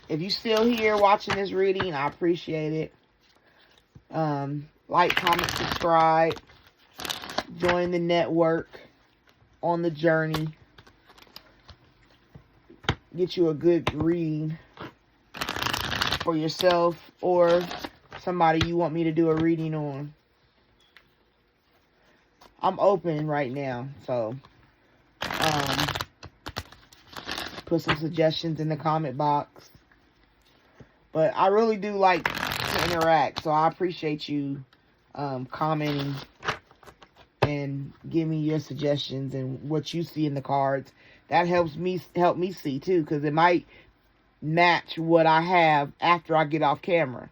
If you're still here watching this reading, I appreciate it. Like, comment, subscribe. Join the network on the journey. Get you a good reading for yourself or somebody you want me to do a reading on. I'm open right now, so put some suggestions in the comment box. But I really do like to interact, so I appreciate you commenting and give me your suggestions and what you see in the cards. That help me see too, because it might match what I have after I get off camera.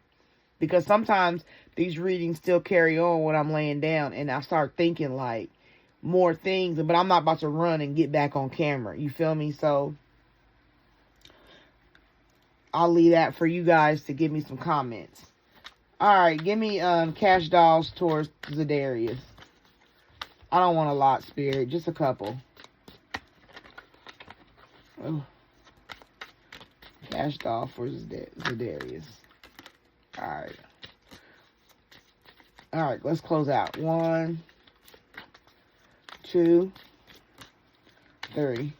Because sometimes these readings still carry on when I'm laying down, and I start thinking like more things, but I'm not about to run and get back on camera. You feel me? So I'll leave that for you guys to give me some comments. Alright, give me Kash Dolls towards Zedarius. I don't want a lot, Spirit. Just a couple. Oh. Kash Doll for Zedarius. Alright. Alright, let's close out. 1, 2, 3.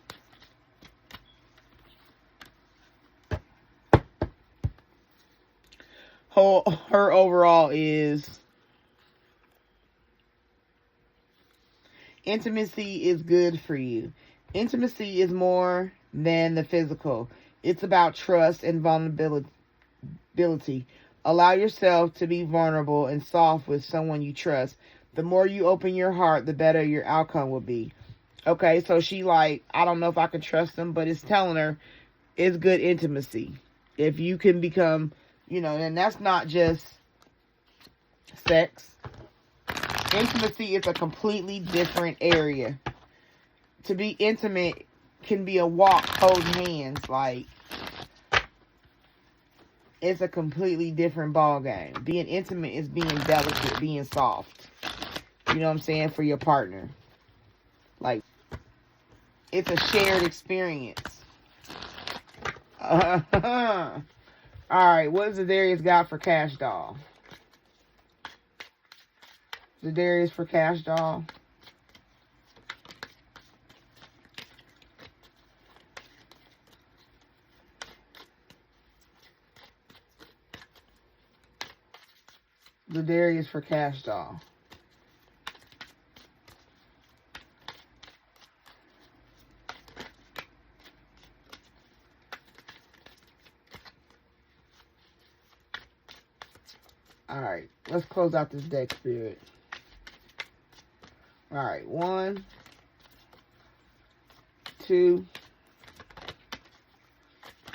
Her overall is intimacy is good for you. Intimacy is more than the physical. It's about trust and vulnerability. Allow yourself to be vulnerable and soft with someone you trust. The more you open your heart, the better your outcome will be. Okay, so she like, I don't know if I can trust them, but it's telling her it's good intimacy. If you can become, you know, and that's not just sex. Intimacy is a completely different area. To be intimate can be a walk holding hands. Like, it's a completely different ball game. Being intimate is being delicate, being soft. You know what I'm saying? For your partner. Like, it's a shared experience. Alright, what does Zedarius got for Kash Doll? Zedarius for Kash Doll. Zedarius for Kash Doll. Alright, let's close out this deck, Spirit. Alright, 1, 2,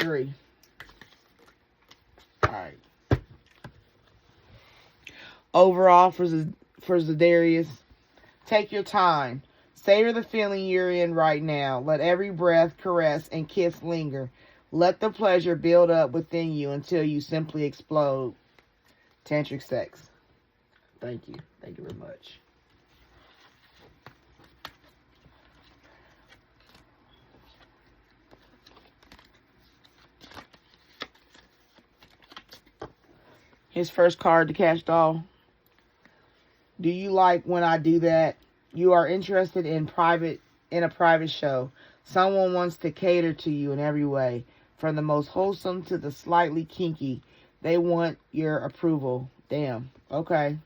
3. All right. Overall, for Zadarius, take your time. Savor the feeling you're in right now. Let every breath, caress, and kiss linger. Let the pleasure build up within you until you simply explode. Tantric sex. Thank you. Thank you very much. His first card, the Kash Doll. Do you like when I do that? You are interested in a private show. Someone wants to cater to you in every way, from the most wholesome to the slightly kinky. They want your approval. Damn. Okay.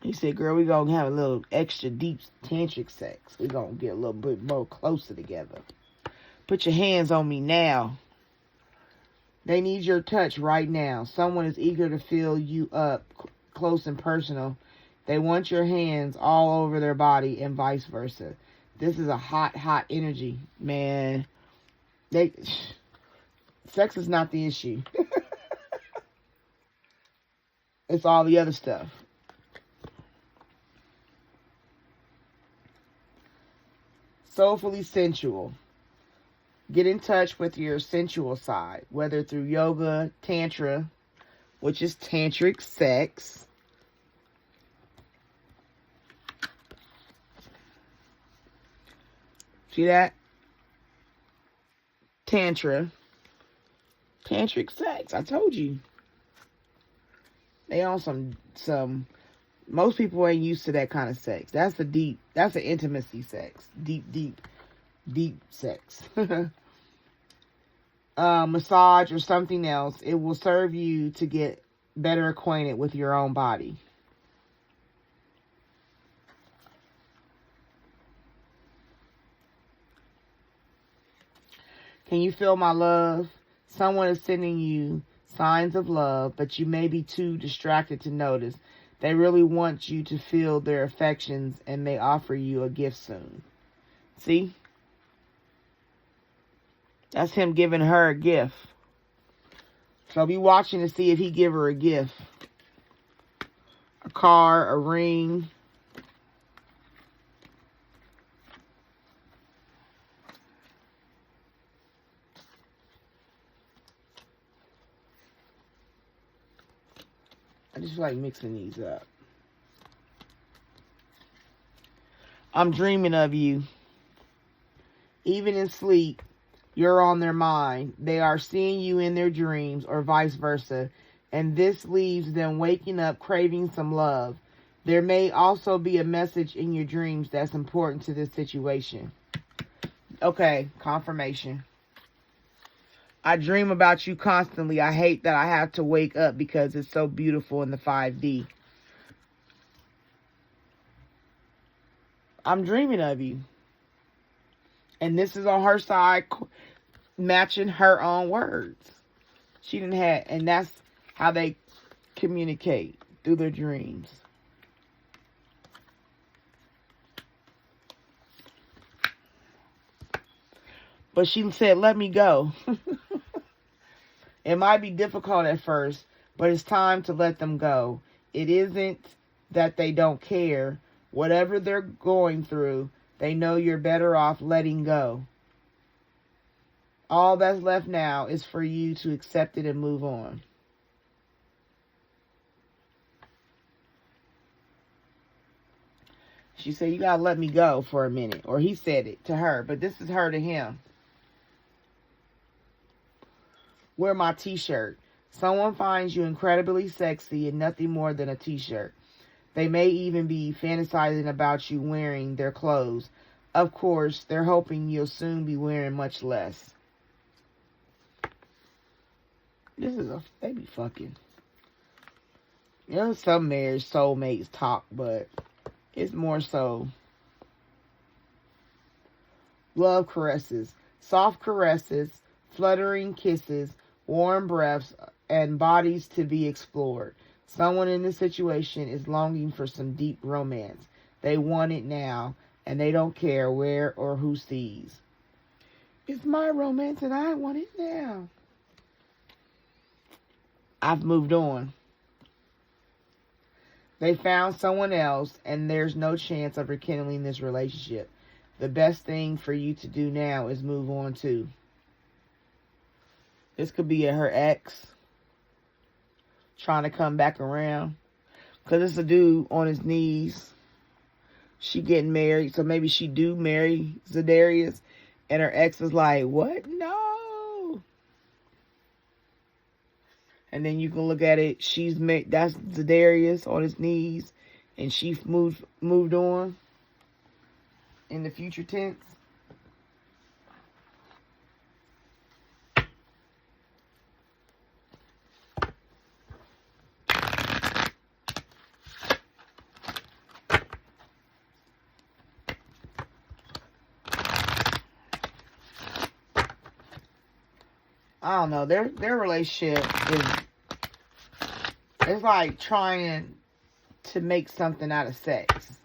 He said, girl, we're going to have a little extra deep tantric sex. We're going to get a little bit more closer together. Put your hands on me now. They need your touch right now. Someone is eager to fill you up close and personal. They want your hands all over their body and vice versa. This is a hot, hot energy, man. Sex is not the issue. It's all the other stuff. Soulfully sensual. Get in touch with your sensual side, whether through yoga, tantra, which is tantric sex. See that? Tantra. Tantric sex. I told you. They on some most people ain't used to that kind of sex. That's an intimacy sex. Deep sex. Massage or something else. It will serve you to get better acquainted with your own body. Can you feel my love? Someone is sending you signs of love, but you may be too distracted to notice. They really want you to feel their affections and may offer you a gift soon. See? That's him giving her a gift. So be watching to see if he give her a gift. A car, a ring. I just like mixing these up. I'm dreaming of you. Even in sleep, you're on their mind. They are seeing you in their dreams or vice versa. And this leaves them waking up craving some love. There may also be a message in your dreams that's important to this situation. Okay, confirmation. I dream about you constantly. I hate that I have to wake up because it's so beautiful in the 5D. I'm dreaming of you. And this is on her side, matching her own words. She didn't have, and that's how they communicate, through their dreams. But she said, let me go. It might be difficult at first, but it's time to let them go. It isn't that they don't care. Whatever they're going through, they know you're better off letting go. All that's left now is for you to accept it and move on. She said, you gotta let me go for a minute. Or he said it to her, but this is her to him. Wear my t-shirt. Someone finds you incredibly sexy and nothing more than a t-shirt. They may even be fantasizing about you wearing their clothes. Of course, they're hoping you'll soon be wearing much less. They be fucking. You know, some marriage soulmates talk, but it's more so love caresses, soft caresses, fluttering kisses, warm breaths, and bodies to be explored. Someone in this situation is longing for some deep romance. They want it now, and they don't care where or who sees. It's my romance and I want it now. I've moved on. They found someone else, and there's no chance of rekindling this relationship. The best thing for you to do now is move on too. This could be her ex trying to come back around. Because it's a dude on his knees. She getting married, so maybe she do marry Zadarius. And her ex is like, what? No. And then you can look at it. That's Zadarius on his knees. And she moved on in the future tense. I don't know. Their relationship is like trying to make something out of sex.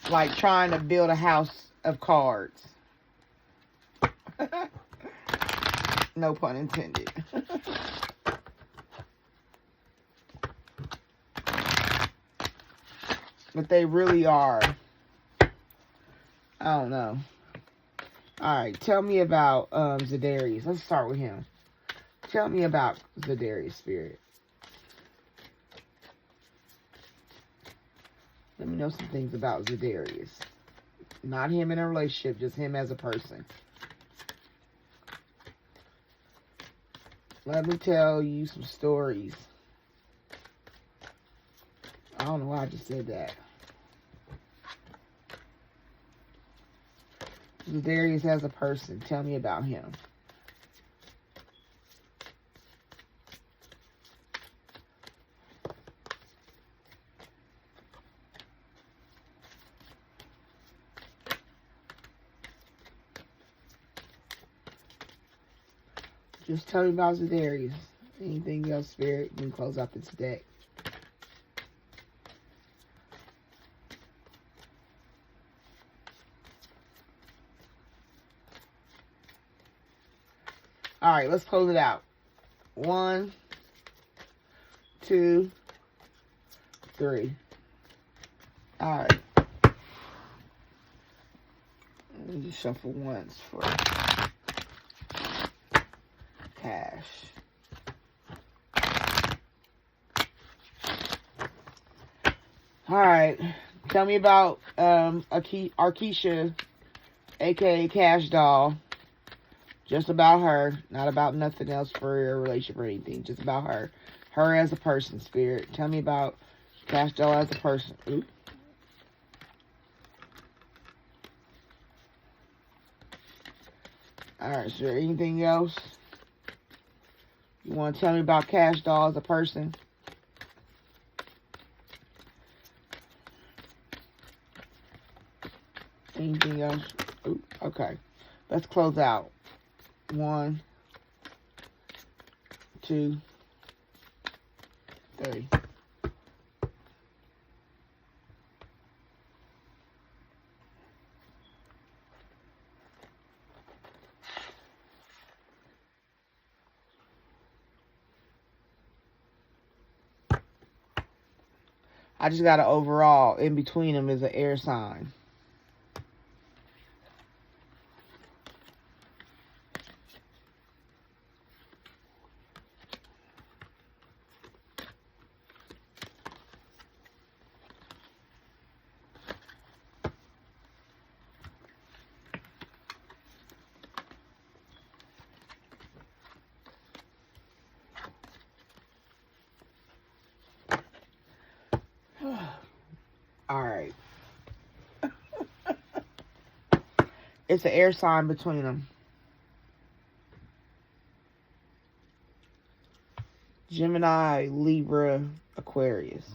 Like trying to build a house of cards. No pun intended. But they really are. I don't know. Alright, tell me about Zadarius. Let's start with him. Tell me about Zadarius' spirit. Let me know some things about Zadarius. Not him in a relationship, just him as a person. Let me tell you some stories. I don't know why I just said that. Zadarius as a person. Tell me about him. Just tell me about Zadarius. Anything else, Spirit? You can close out this deck. Alright, let's close it out. 1, 2, 3. Alright. Let me just shuffle once for Kash. Alright. Tell me about Arkisha, aka Kash Doll. Just about her. Not about nothing else for a relationship or anything. Just about her. Her as a person, Spirit. Tell me about Kash Doll as a person. Ooh. Alright, is there anything else you want to tell me about Kash Doll as a person? Anything else? Ooh, okay. Let's close out. 1, 2, 3. I just got an overall. In between them is an air sign. Alright. It's an air sign between them. Gemini, Libra, Aquarius.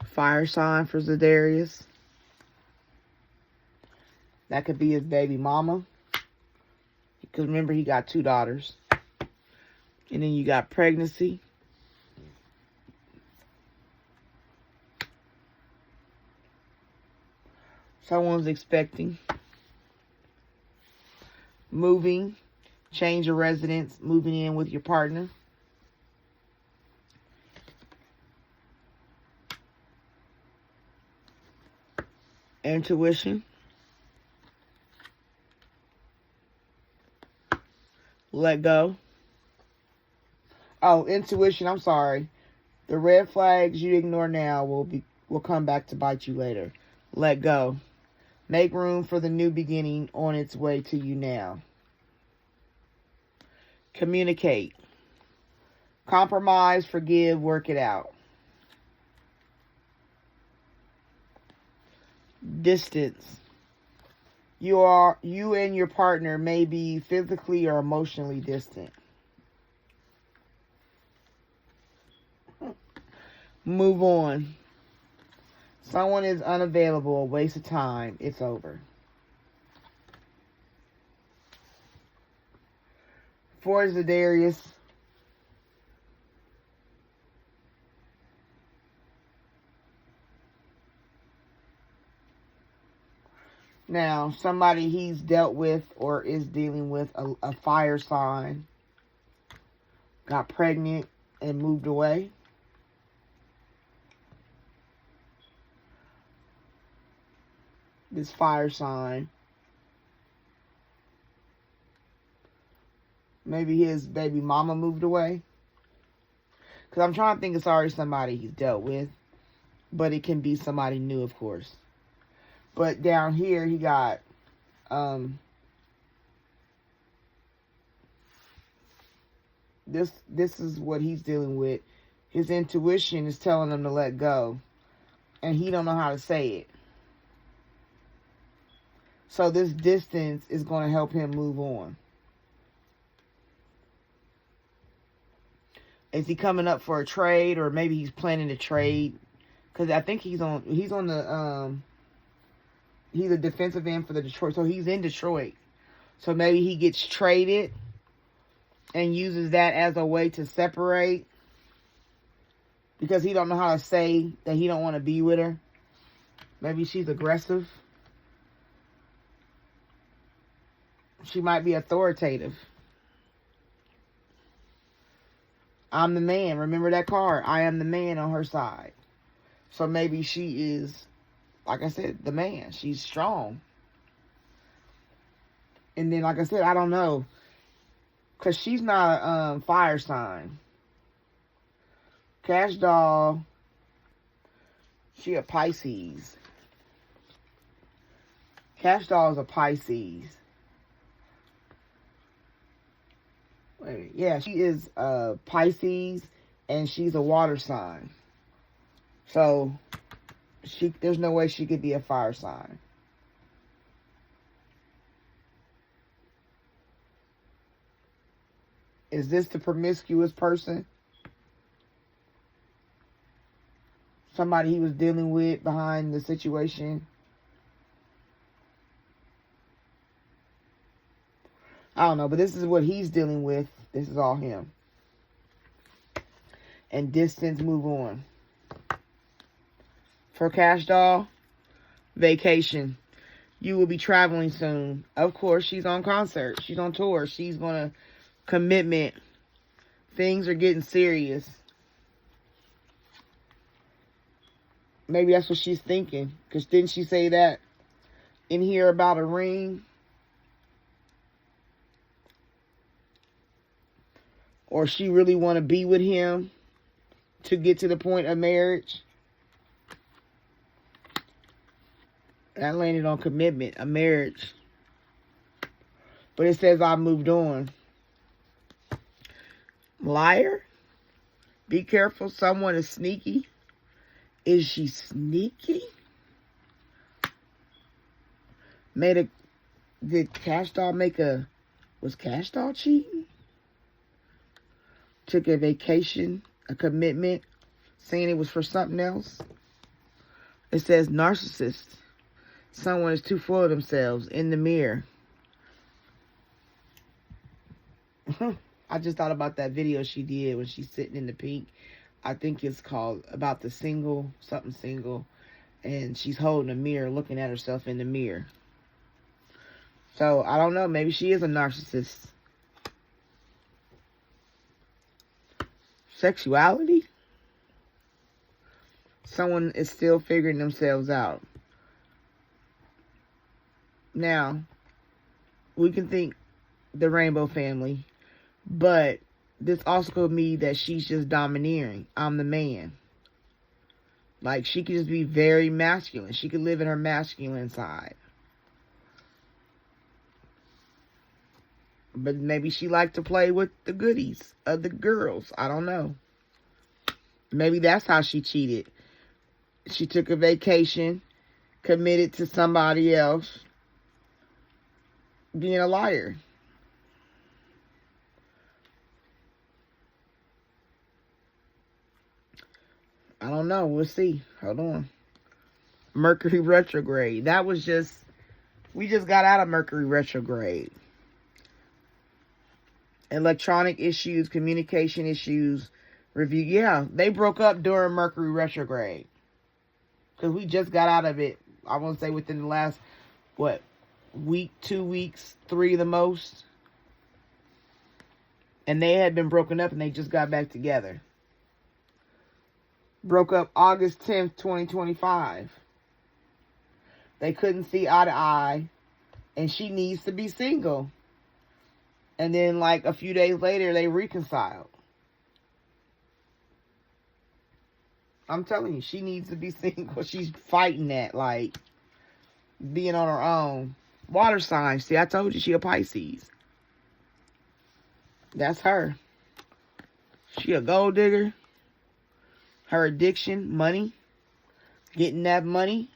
Fire sign for Zadarius. That could be his baby mama. Because remember, he got 2 daughters. And then you got pregnancy. Someone's expecting. Moving. Change of residence. Moving in with your partner. Intuition. Let go. Oh, intuition, I'm sorry. The red flags you ignore now will come back to bite you later. Let go. Make room for the new beginning on its way to you now. Communicate. Compromise, forgive, work it out. Distance. You and your partner may be physically or emotionally distant. Move on. Someone is unavailable, a waste of time. It's over. For Zedarius. Now, somebody he's dealt with or is dealing with a fire sign got pregnant and moved away. This fire sign. Maybe his baby mama moved away. Because I'm trying to think it's already somebody he's dealt with. But it can be somebody new, of course. But down here, he got, this is what he's dealing with. His intuition is telling him to let go. And he don't know how to say it. So this distance is going to help him move on. Is he coming up for a trade, or maybe he's planning to trade? Because I think he's on the, he's a defensive end for the Detroit. So he's in Detroit. So maybe he gets traded and uses that as a way to separate. Because he don't know how to say that he don't want to be with her. Maybe she's aggressive. She might be authoritative. I'm the man. Remember that card? I am the man on her side. So maybe she is, like I said, the man. She's strong. And then, like I said, I don't know. Because she's not a fire sign. Kash Doll. She a Pisces. Kash Doll is a Pisces. Wait, yeah, she is a Pisces, and she's a water sign. So, there's no way she could be a fire sign. Is this the promiscuous person? Somebody he was dealing with behind the situation? I don't know, but this is what he's dealing with. This is all him. And distance, move on. For Kash Doll, vacation. You will be traveling soon. Of course, she's on concert. She's on tour. She's going to commitment. Things are getting serious. Maybe that's what she's thinking. Because didn't she say that in here about a ring? Or she really want to be with him to get to the point of marriage? That landed on commitment, a marriage. But it says I moved on. Liar? Be careful, someone is sneaky. Is she sneaky? Did Kash Doll was Kash Doll cheating? Took a vacation, a commitment, saying it was for something else. It says narcissist. Someone is too full of themselves. In the mirror. I just thought about that video she did when she's sitting in the pink. I think it's called about the single, something single. And she's holding a mirror, looking at herself in the mirror. So, I don't know. Maybe she is a narcissist. Sexuality? Someone is still figuring themselves out. Now, we can think the Rainbow family, but this also could mean that she's just domineering. I'm the man. Like, she could just be very masculine. She could live in her masculine side. But maybe she liked to play with the goodies of the girls. I don't know. Maybe that's how she cheated. She took a vacation, committed to somebody else, being a liar. I don't know. We'll see. Hold on. Mercury retrograde. That was just... We just got out of Mercury retrograde. Electronic issues, communication issues, review. Yeah, they broke up during Mercury retrograde. Because we just got out of it, I want to say within the last, week, 2 weeks, 3 the most. And they had been broken up and they just got back together. Broke up August 10th, 2025. They couldn't see eye to eye. And she needs to be single. And then, like, a few days later, they reconciled. I'm telling you, she needs to be single. She's fighting that, like, being on her own. Water sign. See, I told you she a Pisces. That's her. She a gold digger. Her addiction, money. Getting that money.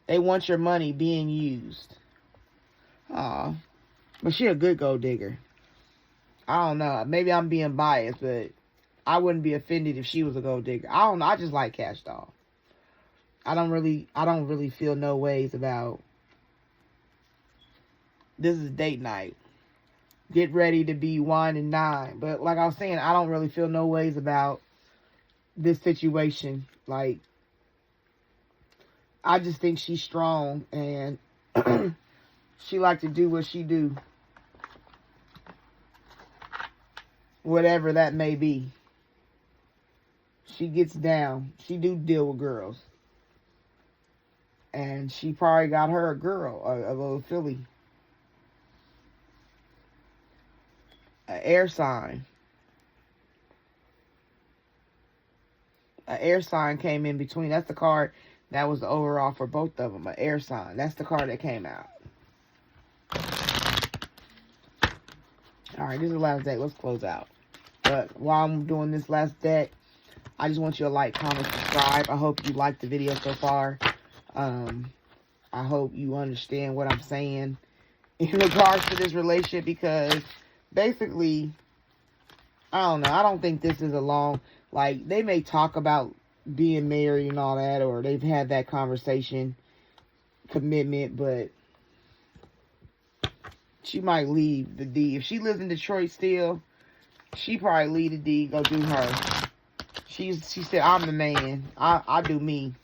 They want your money being used. Aw. But she a good gold digger. I don't know. Maybe I'm being biased, but I wouldn't be offended if she was a gold digger. I don't know. I just like Kash Doll. I don't really feel no ways about... This is date night. Get ready to be wine and dine. But like I was saying, I don't really feel no ways about this situation. Like, I just think she's strong and she like to do what she do. Whatever that may be. She gets down. She do deal with girls. And she probably got her a girl, a little filly. An air sign. An air sign came in between. That's the card that was the overall for both of them. An air sign. That's the card that came out. Alright, this is the last deck. Let's close out. But while I'm doing this last deck, I just want you to like, comment, subscribe. I hope you liked the video so far. I hope you understand what I'm saying in regards to this relationship, because basically, I don't know. I don't think this is a long, like, they may talk about being married and all that, or they've had that conversation, commitment, but she might leave the D. If she lives in Detroit still, she probably leave the D, go do her. She said, I'm the man. I do me.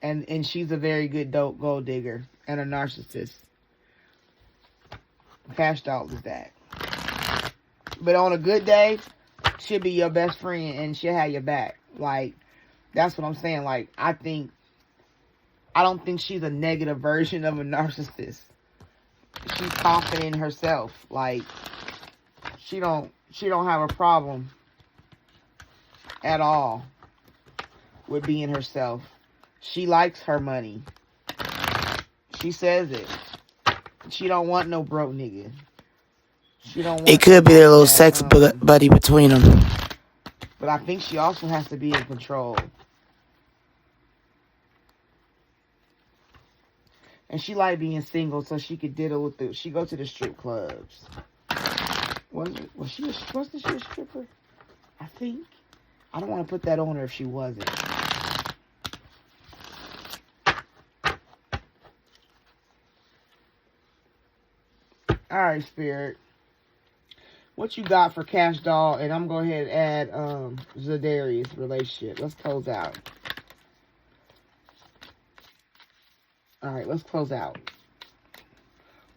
And she's a very good gold digger and a narcissist. Kash Doll is that. But on a good day, she'll be your best friend and she'll have your back. Like, that's what I'm saying. Like, I don't think she's a negative version of a narcissist. She's confident in herself. Like, she don't have a problem at all with being herself. She likes her money. She says it. She don't want no broke nigga. She don't want. It could be a little sex buddy between them. But I think she also has to be in control. And she like being single so she could diddle with she go to the strip clubs. Wasn't she a stripper? I think. I don't want to put that on her if she wasn't. Alright, Spirit. What you got for Kash Doll? And I'm going to go ahead and add Zadarius' relationship. Let's close out. All right, let's close out.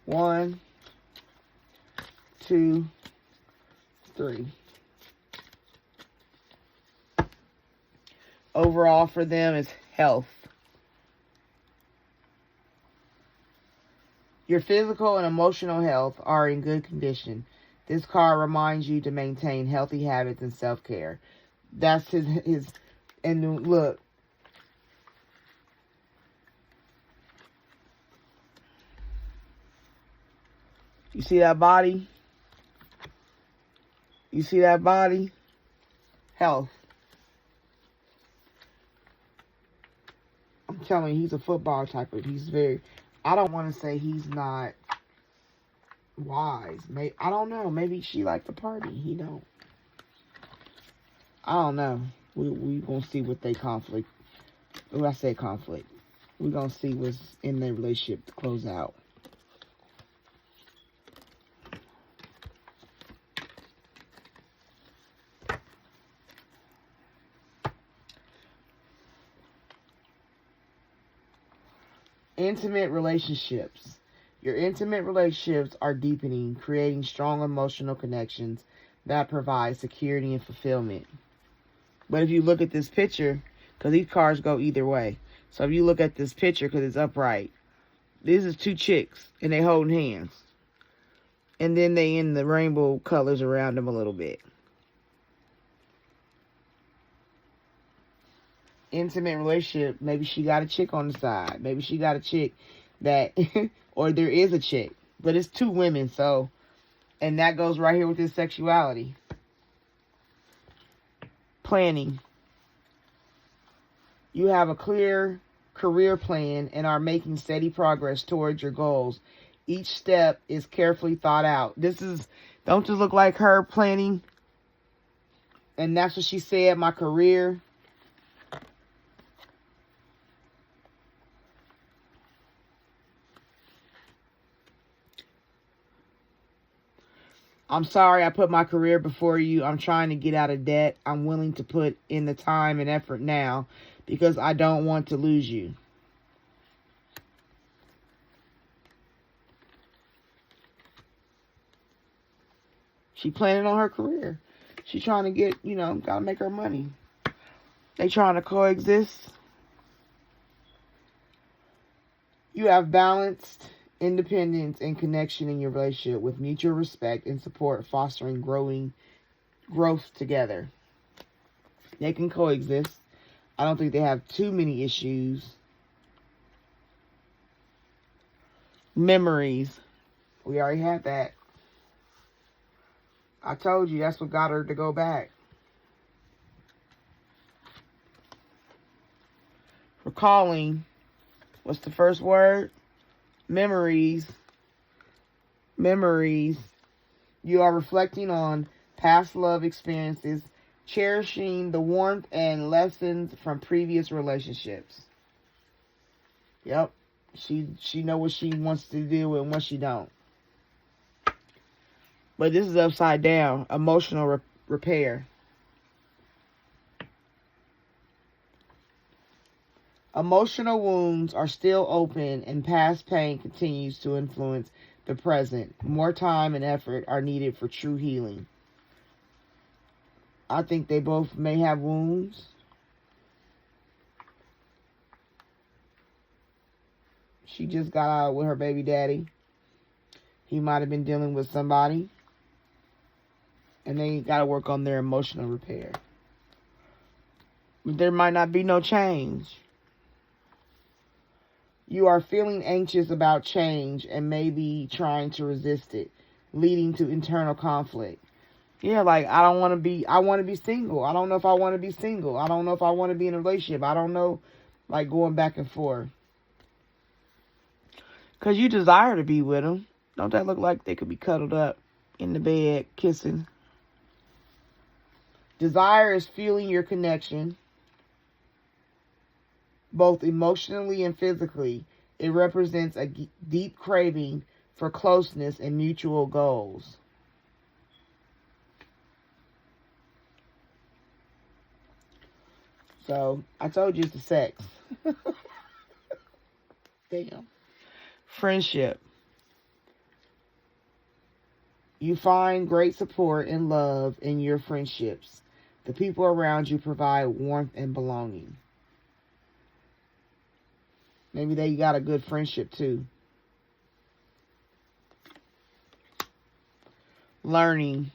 1, 2, 3. Overall for them is health. Your physical and emotional health are in good condition. This card reminds you to maintain healthy habits and self-care. That's his, and look. You see that body? You see that body? Health. I'm telling you, he's a football type of, he's very, I don't want to say he's not wise. I don't know. Maybe she liked the party. He don't. I don't know. We gonna see what they conflict. When I say conflict, we gonna see what's in their relationship to close out. Intimate relationships. Your intimate relationships are deepening, creating strong emotional connections that provide security and fulfillment. But if you look at this picture, because these cards go either way. So if you look at this picture, because it's upright, this is 2 chicks, and they holding hands. And then they in the rainbow colors around them a little bit. Intimate relationship, maybe she got a chick on the side. Maybe she got a chick that, or there is a chick. But it's 2 women, so, and that goes right here with this sexuality. Planning. You have a clear career plan and are making steady progress towards your goals. Each step is carefully thought out. This is, don't just look like her planning. And that's what she said, my career. I'm sorry I put my career before you. I'm trying to get out of debt. I'm willing to put in the time and effort now because I don't want to lose you. She planning on her career. She trying to get, gotta make her money. They trying to coexist. You have balanced independence and connection in your relationship with mutual respect and support, fostering growth together. They can coexist. I don't think they have too many issues. Memories. We already had that. I told you that's what got her to go back. Recalling. What's the first word? Memories. Memories. You are reflecting on past love experiences, cherishing the warmth and lessons from previous relationships. Yep. She know what she wants to do and what she don't. But this is upside down. Emotional repair. Emotional wounds are still open and past pain continues to influence the present. More time and effort are needed for true healing. I think they both may have wounds. She just got out with her baby daddy. He might have been dealing with somebody. And they got to work on their emotional repair. But there might not be no change. You are feeling anxious about change and maybe trying to resist it, leading to internal conflict. Yeah, like, I want to be single. I don't know if I want to be single. I don't know if I want to be in a relationship. I don't know, like, going back and forth. Because you desire to be with them. Don't that look like they could be cuddled up in the bed, kissing? Desire is feeling your connection, both emotionally and physically. It represents a deep craving for closeness and mutual goals. So, I told you it's the sex. Damn. Friendship. You find great support and love in your friendships. The people around you provide warmth and belonging. Maybe they got a good friendship too. Learning.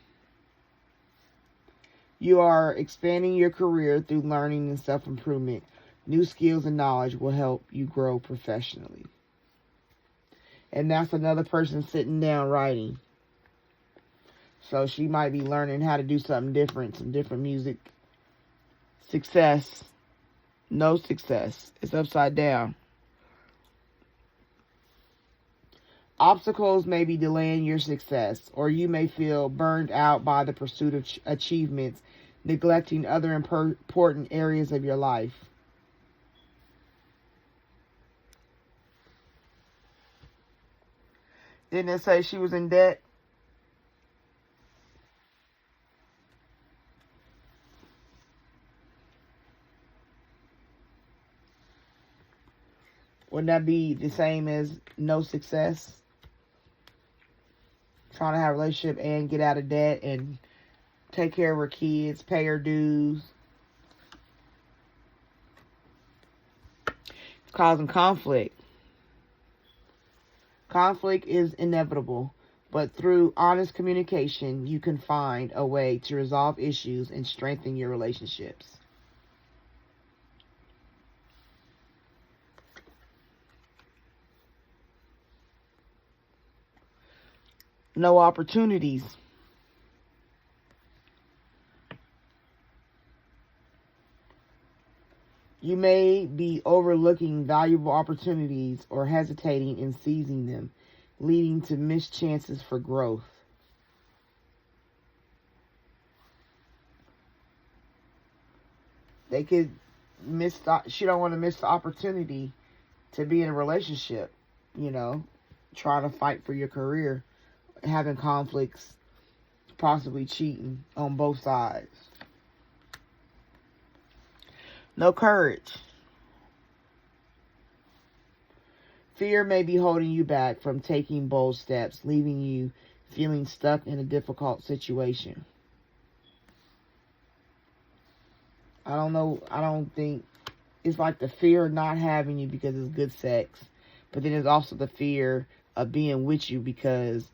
You are expanding your career through learning and self-improvement. New skills and knowledge will help you grow professionally. And that's another person sitting down writing. So she might be learning how to do something different, some different music. Success. No success. It's upside down. Obstacles may be delaying your success, or you may feel burned out by the pursuit of achievements, neglecting other important areas of your life. Didn't it say she was in debt? Wouldn't that be the same as no success? Trying to have a relationship and get out of debt and take care of her kids, pay her dues. It's causing conflict. Conflict is inevitable, but through honest communication, you can find a way to resolve issues and strengthen your relationships. No opportunities. You may be overlooking valuable opportunities or hesitating in seizing them, leading to missed chances for growth. They could she don't want to miss the opportunity to be in a relationship, trying to fight for your career, having conflicts, possibly cheating on both sides. No courage. Fear may be holding you back from taking bold steps, leaving you feeling stuck in a difficult situation. I don't think it's like the fear of not having you because it's good sex, but then there's also the fear of being with you because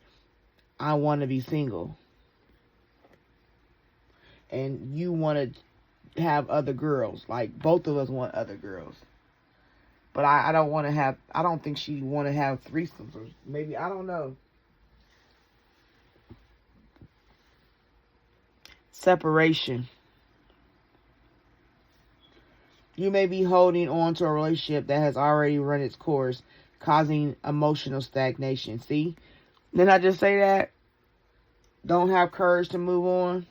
I want to be single. And you want to have other girls. Like, both of us want other girls. But I don't think she want to have threesomes. Or maybe, I don't know. Separation. You may be holding on to a relationship that has already run its course, causing emotional stagnation. See? Didn't I just say that? Don't have courage to move on.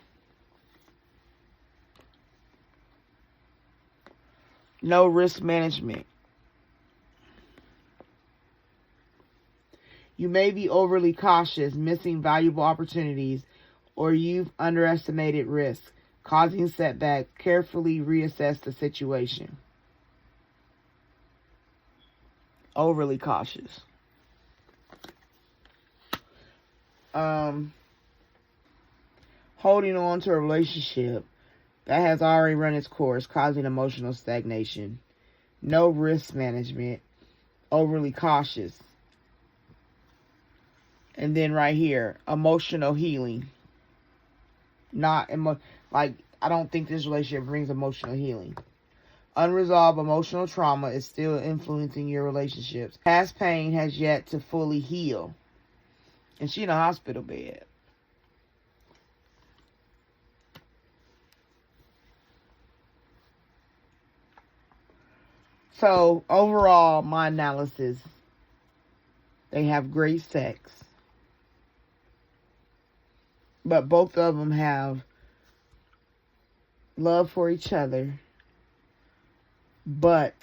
No risk management. You may be overly cautious, missing valuable opportunities, or you've underestimated risk, causing setbacks. Carefully reassess the situation. Overly cautious. Holding on to a relationship that has already run its course, causing emotional stagnation. No risk management. Overly cautious. And then right here, emotional healing. I don't think this relationship brings emotional healing. Unresolved emotional trauma is still influencing your relationships. Past pain has yet to fully heal. And she in a hospital bed. So, overall, my analysis, they have great sex. But both of them have love for each other. But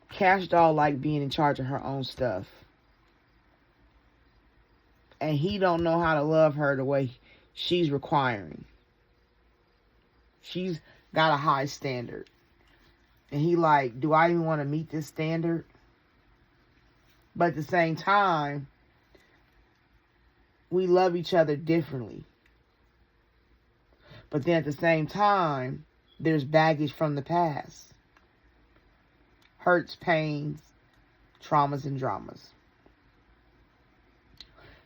Kash Doll like being in charge of her own stuff. And he don't know how to love her the way she's requiring. She's got a high standard. And he like, do I even want to meet this standard? But at the same time, we love each other differently. But then at the same time, there's baggage from the past. Hurts, pains, traumas, and dramas.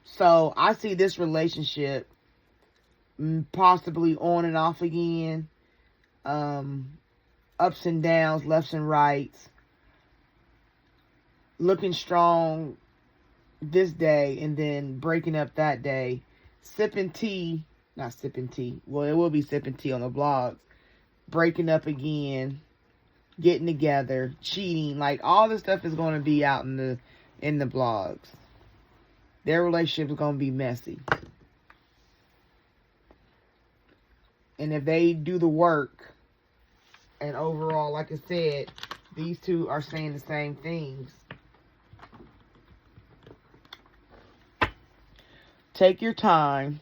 So I see this relationship possibly on and off again. Ups and downs, lefts and rights. Looking strong this day and then breaking up that day. Sipping tea. Not sipping tea. Well, it will be sipping tea on the blogs. Breaking up again. Getting together. Cheating. Like, all this stuff is going to be out in the blogs. Their relationship is going to be messy. And if they do the work, and overall, like I said, these two are saying the same things. Take your time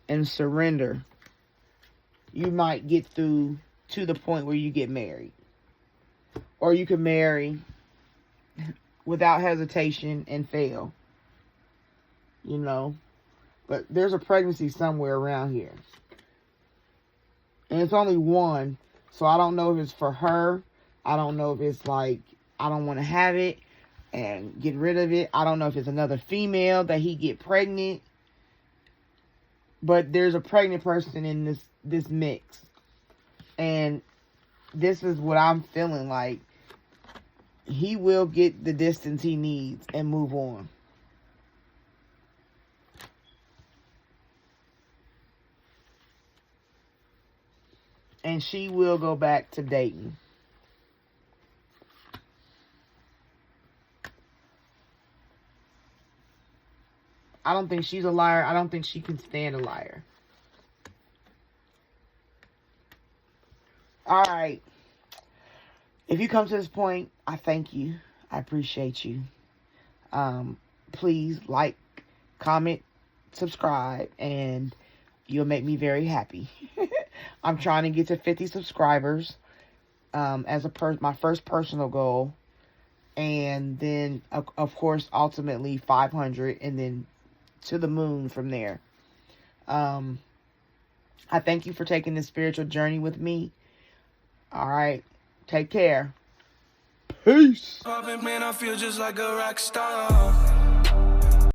and surrender. You might get through to the point where you get married. Or you can marry without hesitation and fail. You know. But there's a pregnancy somewhere around here. And it's only one. So I don't know if it's for her. I don't know if it's like, I don't want to have it and get rid of it. I don't know if it's another female that he get pregnant. But there's a pregnant person in this mix. And this is what I'm feeling like. He will get the distance he needs and move on. And she will go back to dating. I don't think she's a liar. I don't think she can stand a liar. Alright. If you come to this point, I thank you. I appreciate you. Please like, comment, subscribe, and you'll make me very happy. I'm trying to get to 50 subscribers as my first personal goal. And then, of course, ultimately 500, and then to the moon from there. I thank you for taking this spiritual journey with me. All right. Take care. Peace. Man, I feel just like a rock star.